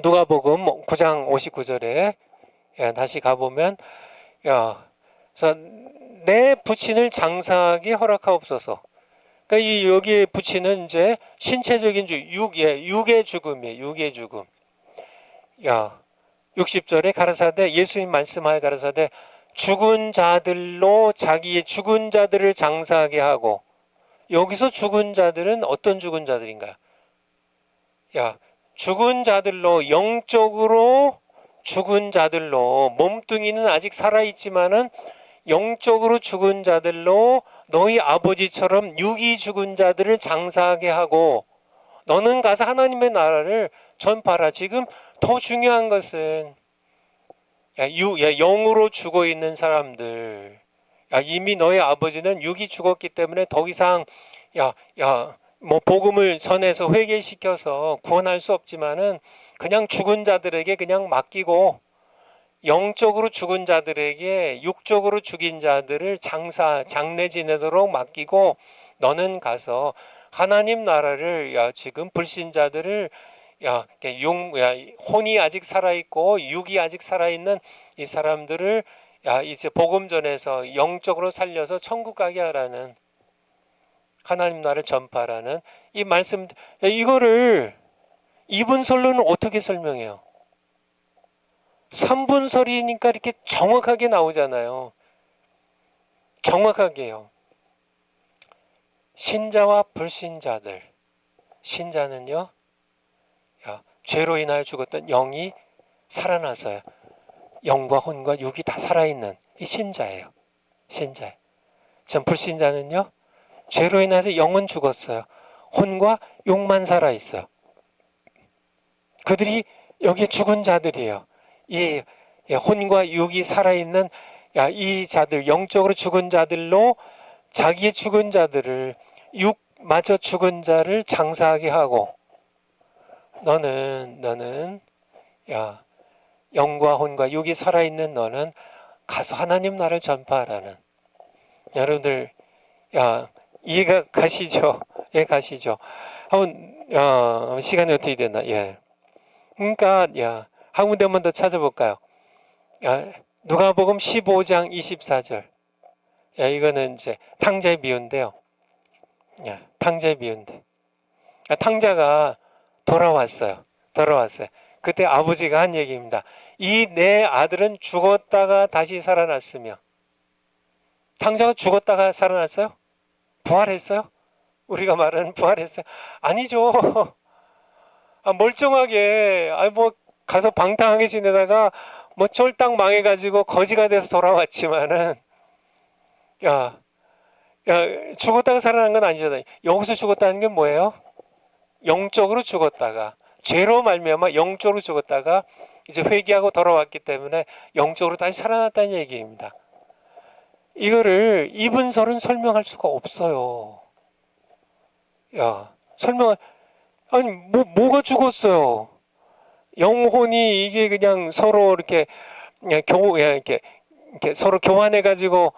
누가복음 9장 59절에 다시 가보면 그래서 내 부친을 장사하게 허락하옵소서. 그러니까 여기에 부친은 이제 신체적인 육의 죽음이에요. 육의 죽음. 60절에 가라사대 예수님 말씀하여 가라사대 죽은 자들로 자기의 죽은 자들을 장사하게 하고 여기서 죽은 자들은 어떤 죽은 자들인가요? 죽은 자들로 영적으로 죽은 자들로 몸뚱이는 아직 살아있지만은 영적으로 죽은 자들로 너희 아버지처럼 육이 죽은 자들을 장사하게 하고 너는 가서 하나님의 나라를 전파하라. 지금 더 중요한 것은 영으로 죽어 있는 사람들 이미 너희 아버지는 육이 죽었기 때문에 더 이상 복음을 전해서 회개시켜서 구원할 수 없지만은 그냥 죽은 자들에게 그냥 맡기고 영적으로 죽은 자들에게 육적으로 죽인 자들을 장례 지내도록 맡기고 너는 가서 하나님 나라를 지금 불신자들을 혼이 아직 살아있고 육이 아직 살아있는 이 사람들을 이제 복음 전해서 영적으로 살려서 천국 가게 하라는, 하나님 나라를 전파하라는 이 말씀. 이거를 이분설로는 어떻게 설명해요? 3분설이니까 이렇게 정확하게 나오잖아요. 정확하게요. 신자와 불신자들. 신자는요, 죄로 인하여 죽었던 영이 살아나서요. 영과 혼과 육이 다 살아있는 이 신자예요. 신자. 전 불신자는요, 죄로 인해서 영은 죽었어요. 혼과 육만 살아있어요. 그들이 여기 죽은 자들이에요. 이 혼과 육이 살아있는 이 자들, 영적으로 죽은 자들로 자기의 죽은 자들을, 육마저 죽은 자를 장사하게 하고, 너는 영과 혼과 육이 살아있는 너는 가서 하나님 나라를 전파하라는. 여러분들 이해가 가시죠? 예, 가시죠? 한번 시간이 어떻게 됐나? 예. 그러니까 한 군데 한번 더 찾아볼까요? 누가복음 15장 24절. 이거는 이제 탕자의 비유인데요. 탕자의 비유인데, 탕자가 돌아왔어요. 그때 아버지가 한 얘기입니다. 이 내 아들은 죽었다가 다시 살아났으며. 탕자가 죽었다가 살아났어요? 부활했어요? 우리가 말하는 부활했어요? 아니죠. 멀쩡하게 뭐 가서 방탕하게 지내다가 뭐 쫄딱 망해가지고 거지가 돼서 돌아왔지만은 죽었다가 살아난 건 아니잖아요. 여기서 죽었다는 게 뭐예요? 영적으로 죽었다가, 죄로 말미암아 영적으로 죽었다가 이제 회개하고 돌아왔기 때문에 영적으로 다시 살아났다는 얘기입니다. 이거를 이분설은 설명할 수가 없어요. 아니 뭐가 죽었어요? 영혼이 이게 그냥 서로 이렇게 이렇게 서로 교환해 가지고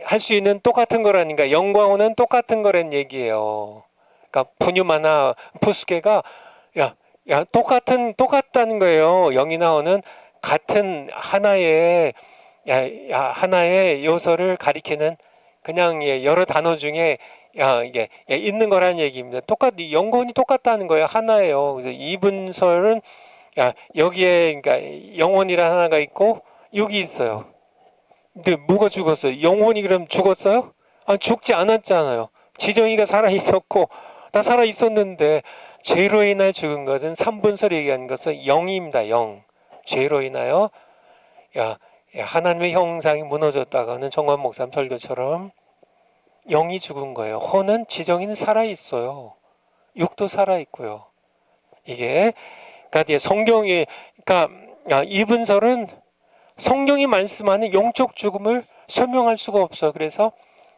할 수 있는 똑같은 거라니까. 영과 혼은 똑같은 거란 얘기예요. 그러니까 푸뉴마나 푸스케가 똑같다는 거예요. 영이나 혼은 같은 하나의 요소를 가리키는 그냥 여러 단어 중에 이게 있는 거라는 얘기입니다. 영혼이 똑같다는 거예요. 하나예요. 그래서 이분설은 여기에 그러니까 영혼이라 하나가 있고 육이 있어요. 근데 뭐가 죽었어요? 영혼이 그럼 죽었어요? 죽지 않았잖아요. 지정이가 살아 있었고 다 살아 있었는데, 죄로 인하여 죽은 것은 3분설 얘기하는 것은 영입니다. 영. 죄로 인하여 하나님의 형상이 무너졌다가는 정관 목사님 설교처럼 영이 죽은 거예요. 혼은 지정이는 살아 있어요. 육도 살아 있고요. 이게 그러니까 성경이 이분설은 성경이 말씀하는 영적 죽음을 설명할 수가 없어요. 그래서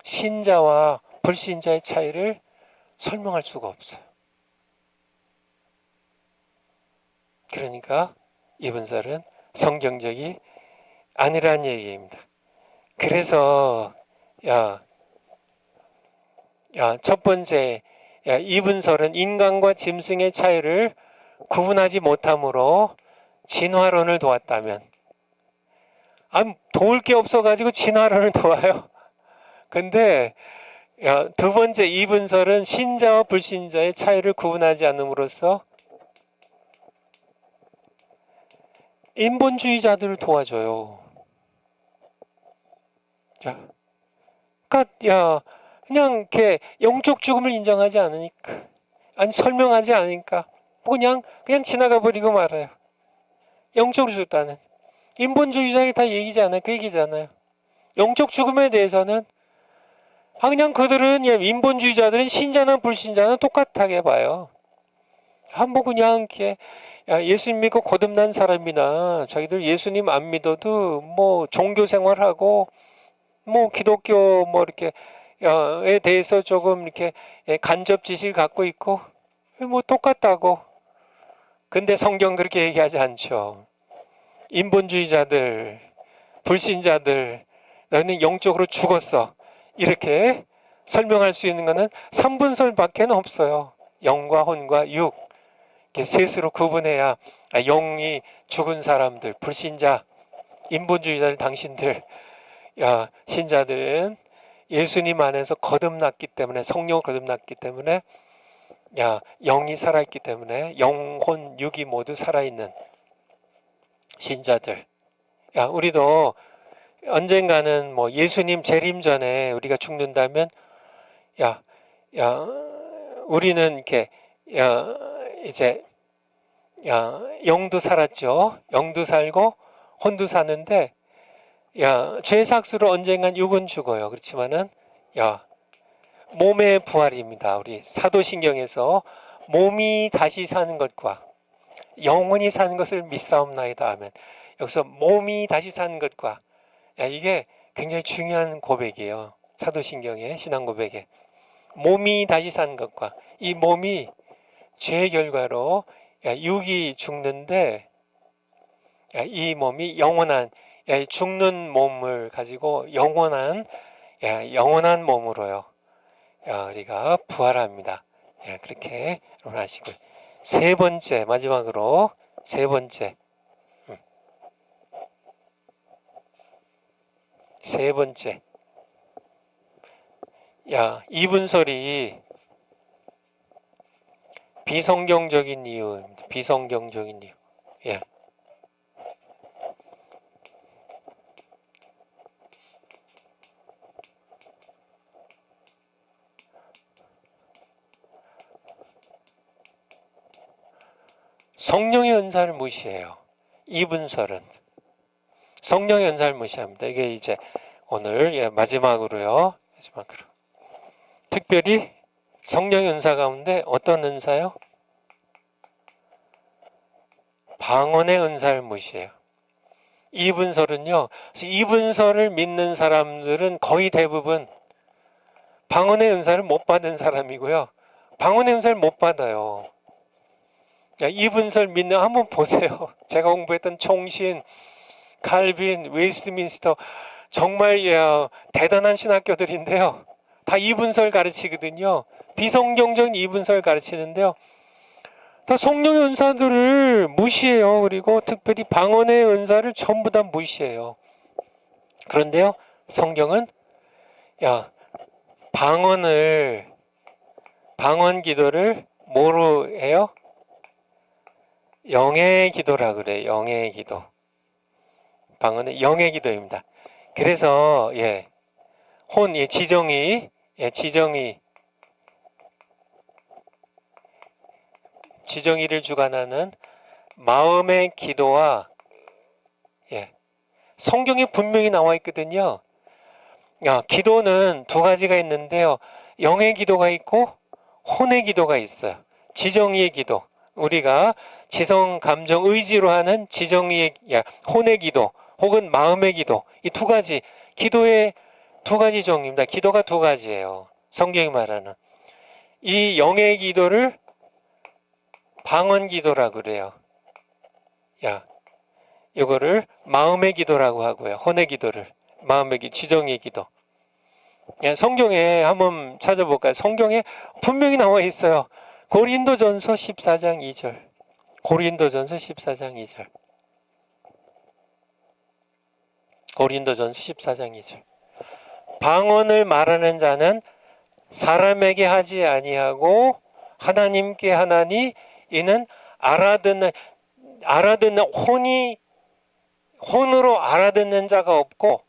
신자와 불신자의 차이를 설명할 수가 없어요. 그러니까 이분설은 성경적이 아니라는 얘기입니다. 그래서 첫 번째, 이분설은 인간과 짐승의 차이를 구분하지 못함으로 진화론을 도왔다면, 도울 게 없어가지고 진화론을 도와요. 근데 두 번째 이분설은 신자와 불신자의 차이를 구분하지 않음으로써 인본주의자들을 도와줘요. 그러니까 그냥 이렇게 영적 죽음을 인정하지 않으니까, 설명하지 않으니까 그냥 지나가 버리고 말아요. 영적으로 죽었다는 인본주의자들이 다 얘기지 않아요. 그 얘기잖아요. 영적 죽음에 대해서는 그냥 그들은 인본주의자들은 신자나 불신자나 똑같하게 봐요. 뭐 그냥 이렇게 예수님 믿고 거듭난 사람이나 자기들 예수님 안 믿어도 뭐 종교 생활하고 뭐 기독교 뭐 이렇게 에 대해서 조금 이렇게 간접 지식을 갖고 있고 뭐 똑같다고. 근데 성경 그렇게 얘기하지 않죠. 인본주의자들, 불신자들, 너희는 영적으로 죽었어. 이렇게 설명할 수 있는 것은 3분설밖에 없어요. 영과 혼과 육. 이렇게 셋으로 구분해야 영이 죽은 사람들, 불신자, 인본주의자들, 당신들, 신자들은 예수님 안에서 거듭났기 때문에, 성령으로 거듭났기 때문에, 영이 살아있기 때문에 영혼, 육이 모두 살아있는 신자들. 우리도 언젠가는 뭐 예수님 재림 전에 우리가 죽는다면, 우리는 이렇게, 이제, 영도 살았죠. 영도 살고 혼도 사는데, 죄 삭수로 언젠간 육은 죽어요. 그렇지만은, 몸의 부활입니다. 우리 사도신경에서 몸이 다시 사는 것과 영혼이 사는 것을 믿사옵나이다 하면, 여기서 몸이 다시 사는 것과, 이게 굉장히 중요한 고백이에요. 사도신경의 신앙 고백에. 몸이 다시 사는 것과, 이 몸이 죄의 결과로 육이 죽는데, 이 몸이 영원한, 죽는 몸을 가지고 영원한 몸으로요, 우리가 부활합니다. 그렇게 여러분 아시고, 세 번째, 마지막으로 세 번째, 이분설이 비성경적인 이유입니다. 비성경적인 이유. 성령의 은사를 무시해요. 이분설은 성령의 은사를 무시합니다. 이게 이제 오늘 마지막으로요. 특별히 성령의 은사 가운데 어떤 은사요? 방언의 은사를 무시해요. 이분설은요. 이분설을 믿는 사람들은 거의 대부분 방언의 은사를 못 받은 사람이고요. 방언의 은사를 못 받아요. 이분설 믿는, 한번 보세요. 제가 공부했던 총신, 칼빈, 웨스트민스터, 정말 대단한 신학교들인데요. 다 이분설 가르치거든요. 비성경적인 이분설 가르치는데요. 다 성령의 은사들을 무시해요. 그리고 특별히 방언의 은사를 전부 다 무시해요. 그런데요, 성경은 방언 기도를 뭐로 해요? 영의 기도라 그래요. 영의 기도. 방언은 영의 기도입니다. 그래서 지정의를 주관하는 마음의 기도와 성경에 분명히 나와 있거든요. 기도는 두 가지가 있는데요. 영의 기도가 있고 혼의 기도가 있어요. 지정의의 기도. 우리가 지성, 감정, 의지로 하는 지정의의, 혼의 기도 혹은 마음의 기도. 이 두 가지, 기도의 두 가지 종류입니다. 기도가 두 가지예요. 성경이 말하는. 이 영의 기도를 방언 기도라고 그래요. 이거를 마음의 기도라고 하고요. 혼의 기도를 마음의 기도, 지정의 기도. 성경에 한번 찾아볼까요? 성경에 분명히 나와 있어요. 고린도전서 14장 2절. 고린도전서 14장 2절. 고린도전서 14장 2절. 방언을 말하는 자는 사람에게 하지 아니하고 하나님께 하나니, 이는 알아듣는 혼으로 알아듣는 자가 없고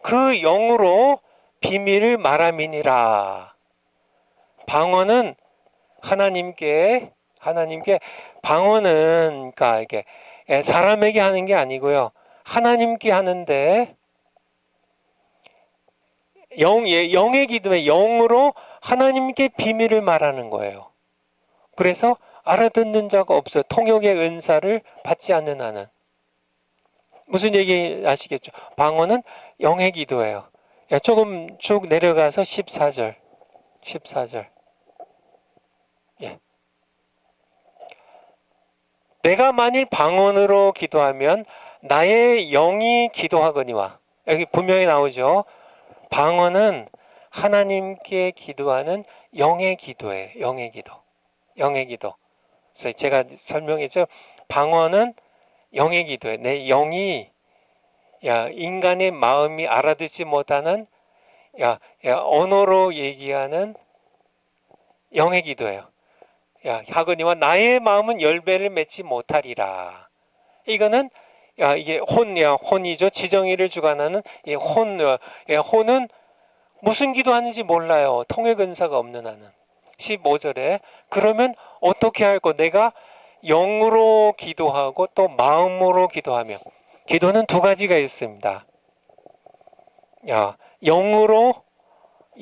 그 영으로 비밀을 말함이니라. 방언은 하나님께 방언은 그러니까 이게 사람에게 하는 게 아니고요. 하나님께 하는데 영의 기도에 영으로 하나님께 비밀을 말하는 거예요. 그래서 알아듣는 자가 없어요. 통역의 은사를 받지 않는 한은. 무슨 얘기 아시겠죠? 방언은 영의 기도예요. 조금 쭉 내려가서 14절. 내가 만일 방언으로 기도하면 나의 영이 기도하거니와. 여기 분명히 나오죠. 방언은 하나님께 기도하는 영의 기도예요. 영의 기도. 영의 기도. 그래서 제가 설명했죠. 방언은 영의 기도예요. 내 영이 인간의 마음이 알아듣지 못하는 언어로 얘기하는 영의 기도예요. 하거니와 나의 마음은 열매를 맺지 못하리라. 이거는 이게 혼이죠. 지정의를 주관하는 혼은 무슨 기도하는지 몰라요. 통역 은사가 없는 한은. 15절에 그러면 어떻게 할까? 내가 영으로 기도하고 또 마음으로 기도하며. 기도는 두 가지가 있습니다. 영으로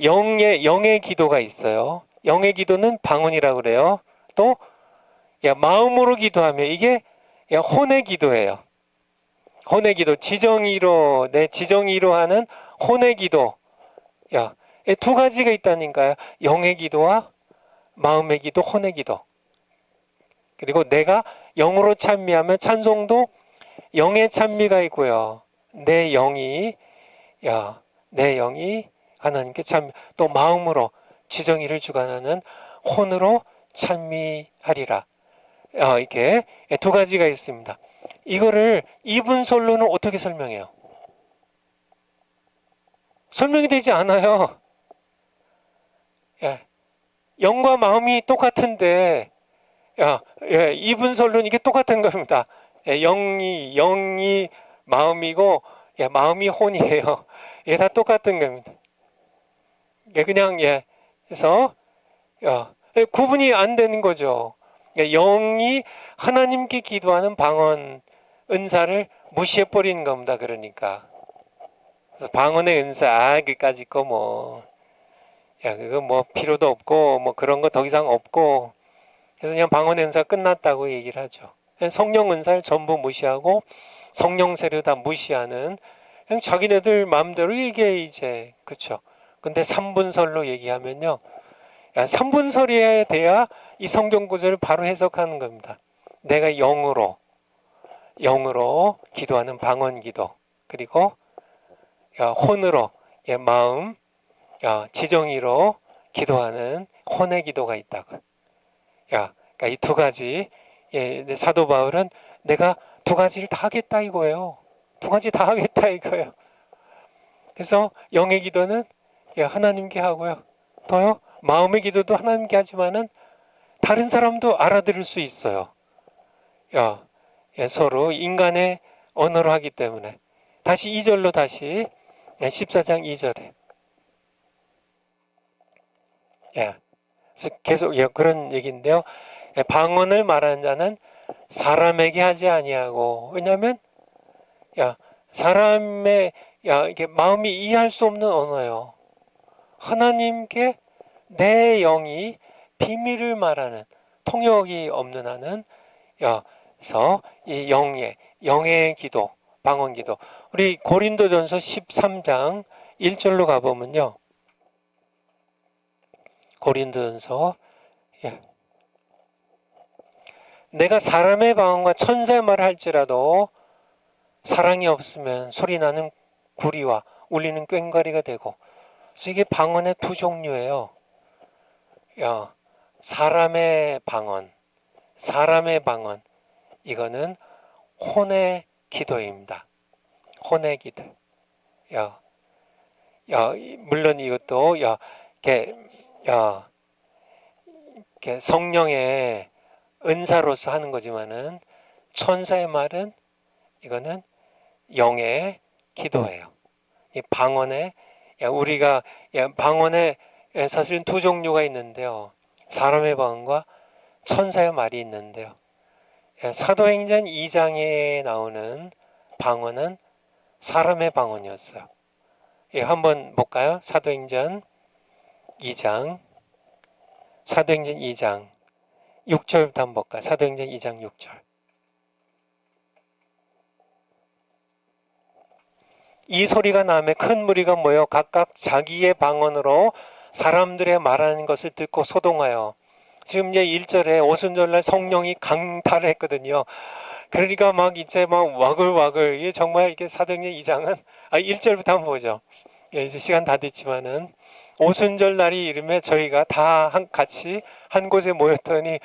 영의 기도가 있어요. 영의 기도는 방언이라고 그래요. 또 마음으로 기도하며 이게 혼의 기도예요. 혼의 기도, 지정의로 내 지정의로 하는 혼의 기도. 두 가지가 있다니까요. 영의 기도와 마음의 기도, 혼의 기도. 그리고 내가 영으로 찬미하면 찬송도 영의 찬미가 있고요. 내 영이 하나님께 찬미, 또 마음으로 지정의를 주관하는 혼으로 찬미하리라. 이렇게 두 가지가 있습니다. 이거를 이분설로는 어떻게 설명해요? 설명이 되지 않아요. 영과 마음이 똑같은데 이분설로는 이게 똑같은 겁니다. 영이 마음이고 마음이 혼이에요. 이게 다 똑같은 겁니다. 그냥 그래서 구분이 안 되는 거죠. 영이 하나님께 기도하는 방언 은사를 무시해 버리는 겁니다. 그러니까 그래서 방언의 은사 그까짓 거 그거 필요도 없고 그런 거 더 이상 없고 그래서 그냥 방언의 은사 끝났다고 얘기를 하죠. 성령 은사를 전부 무시하고 성령 세례 다 무시하는 그냥 자기네들 마음대로 이게 이제 그렇죠. 근데 삼분설로 얘기하면요. 3분설이어야 돼야 이 성경 구절을 바로 해석하는 겁니다. 내가 영으로 기도하는 방언 기도, 그리고 혼으로 마음 지정의로 기도하는 혼의 기도가 있다고. 그러니까 이 두 가지 사도 바울은 내가 두 가지를 다 하겠다 이거예요. 두 가지 다 하겠다 이거예요. 그래서 영의 기도는 하나님께 하고요. 또요 마음의 기도도 하나님께 하지만은 다른 사람도 알아들을 수 있어요. 서로 인간의 언어로 하기 때문에. 다시 2절로 다시 14장 2절에 그래서 계속 그런 얘기인데요. 방언을 말하는 자는 사람에게 하지 아니하고, 왜냐하면 사람의 이게 마음이 이해할 수 없는 언어예요. 하나님께 내 영이 비밀을 말하는 통역이 없는 한은 그래서 이 영의 기도, 방언 기도. 우리 고린도전서 13장 1절로 가보면요. 고린도전서 내가 사람의 방언과 천사의 말을 할지라도 사랑이 없으면 소리나는 구리와 울리는 꽹과리가 되고. 그래서 이게 방언의 두 종류예요. 사람의 방언 이거는 혼의 기도입니다. 혼의 기도. 물론 이것도 성령의 은사로서 하는 거지만은 천사의 말은 이거는 영의 기도예요. 이 방언에 우리가 방언에 사실은 두 종류가 있는데요. 사람의 방언과 천사의 말이 있는데요. 사도행전 2장에 나오는 방언은 사람의 방언이었어요. 한번 볼까요? 사도행전 2장 6절부터 한번 볼까요? 사도행전 2장 6절. 이 소리가 나매 큰 무리가 모여 각각 자기의 방언으로 사람들의 말하는 것을 듣고 소동하여. 지금 이제 1절에 오순절날 성령이 강탈을 했거든요. 그러니까 막 이제 막 와글와글, 이게 정말 이게 사도행전 2장은 1절부터 한번 보죠. 예, 이제 시간 다 됐지만은 오순절 날이 이름에 저희가 다 같이 한 곳에 모였더니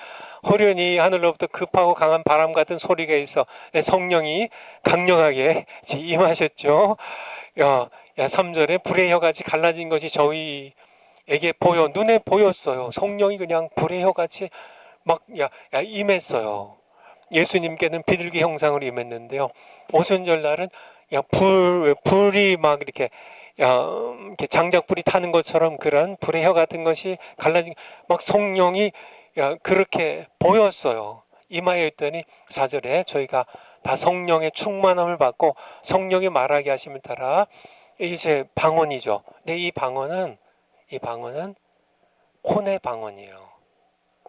호련히 하늘로부터 급하고 강한 바람 같은 소리가 있어 성령이 강력하게 임하셨죠. 야, 3절에 불의 혀같이 갈라진 것이 저희에게 눈에 보였어요. 성령이 그냥 불의 혀같이 막 임했어요. 예수님께는 비둘기 형상으로 임했는데요. 오순절 날은 불이 막 이렇게 이렇게 장작불이 타는 것처럼 그런 불의 혀 같은 것이 갈라진 막 성령이 그렇게 보였어요. 임하여 있더니 4절에 저희가 다 성령의 충만함을 받고 성령이 말하게 하심을 따라 이제 방언이죠. 근데 이 방언은 혼의 방언이에요.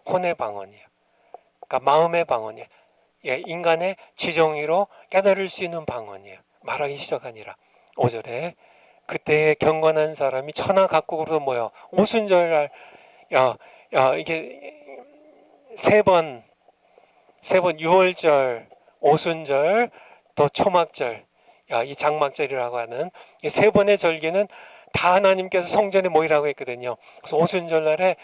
혼의 방언이에요. 그러니까 마음의 방언이에요. 예, 인간의 지정의로 깨달을 수 있는 방언이에요. 말하기 시작하니라. 5절에 그때 경건한 사람이 천하 각국으로 모여 오순절날 이게 세 번 유월절, 오순절, 또 초막절, 이 장막절이라고 하는 이 세 번의 절기는 다 하나님께서 성전에 모이라고 했거든요. 그래서 오순절날에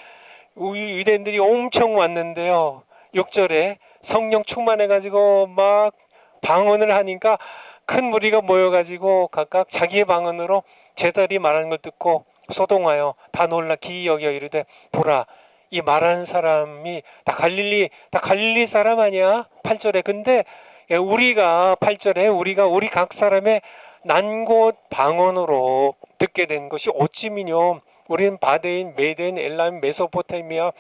유대인들이 엄청 왔는데요. 6절에 성령 충만해가지고 막 방언을 하니까 큰 무리가 모여가지고 각각 자기의 방언으로 제자들이 말하는 걸 듣고 소동하여 다 놀라 기이 여겨 이르되 보라 이 말하는 사람이 다 갈릴리 사람 아니야? 8절에 근데 우리가 8절에 우리 각 사람의 난곳 방언으로 듣게 된 것이 어찌미뇨 우리는 바데인, 메데인, 엘람, 메소포타미아,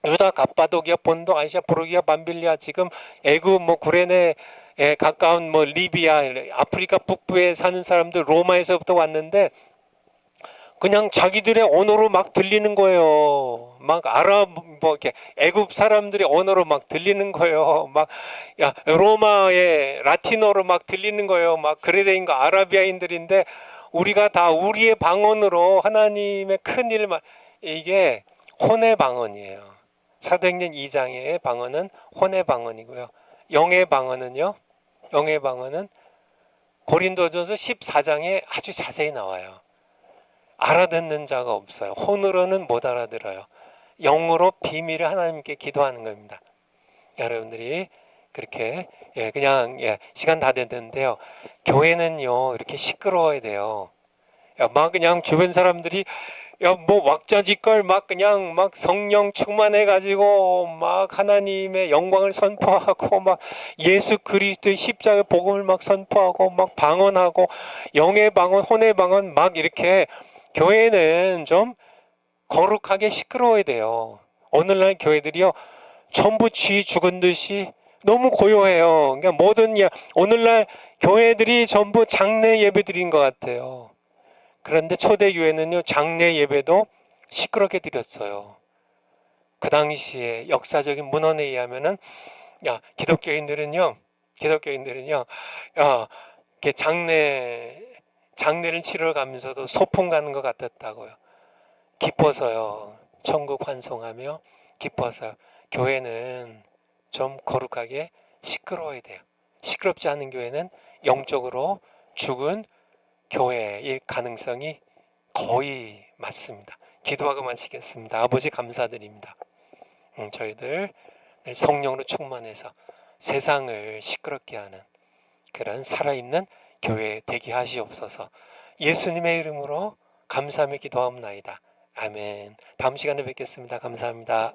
유다, 갑바도기아, 본도, 아시아, 부르기아, 밤빌리아, 지금 애굽, 구레네 가까운 리비아, 아프리카 북부에 사는 사람들 로마에서부터 왔는데 그냥 자기들의 언어로 막 들리는 거예요. 막 이렇게 애굽 사람들의 언어로 막 들리는 거예요. 막 로마의 라틴어로 막 들리는 거예요. 막 그레데인과 아라비아인들인데 우리가 다 우리의 방언으로 하나님의 큰 일을 이게 혼의 방언이에요. 사도행전 2장의 방언은 혼의 방언이고요. 영의 방언은요. 영의 방언은 고린도전서 14장에 아주 자세히 나와요. 알아듣는 자가 없어요. 혼으로는 못 알아들어요. 영으로 비밀을 하나님께 기도하는 겁니다. 여러분들이 그렇게 그냥 시간 다 됐는데요. 교회는요 이렇게 시끄러워야 돼요. 막 그냥 주변 사람들이 왁자지껄 막 그냥 막 성령 충만해가지고 막 하나님의 영광을 선포하고 막 예수 그리스도의 십자가의 복음을 막 선포하고 막 방언하고 영의 방언, 혼의 방언 막 이렇게 교회는 좀 거룩하게 시끄러워야 돼요. 오늘날 교회들이요 전부 쥐 죽은 듯이 너무 고요해요. 그러니까 오늘날 교회들이 전부 장례 예배드린 것 같아요. 그런데 초대교회는요 장례 예배도 시끄럽게 드렸어요. 그 당시에 역사적인 문헌에 의하면은 기독교인들은요 이렇게 장례를 치러 가면서도 소풍 가는 것 같았다고요. 기뻐서요. 천국 환송하며 기뻐서 교회는 좀 거룩하게 시끄러워야 돼요. 시끄럽지 않은 교회는 영적으로 죽은 교회일 가능성이 거의 맞습니다. 기도하고 마치겠습니다. 아버지 감사드립니다. 저희들 성령으로 충만해서 세상을 시끄럽게 하는 그런 살아있는 교회 되게 하시옵소서. 예수님의 이름으로 감사하며 기도하옵나이다. 아멘. 다음 시간에 뵙겠습니다. 감사합니다.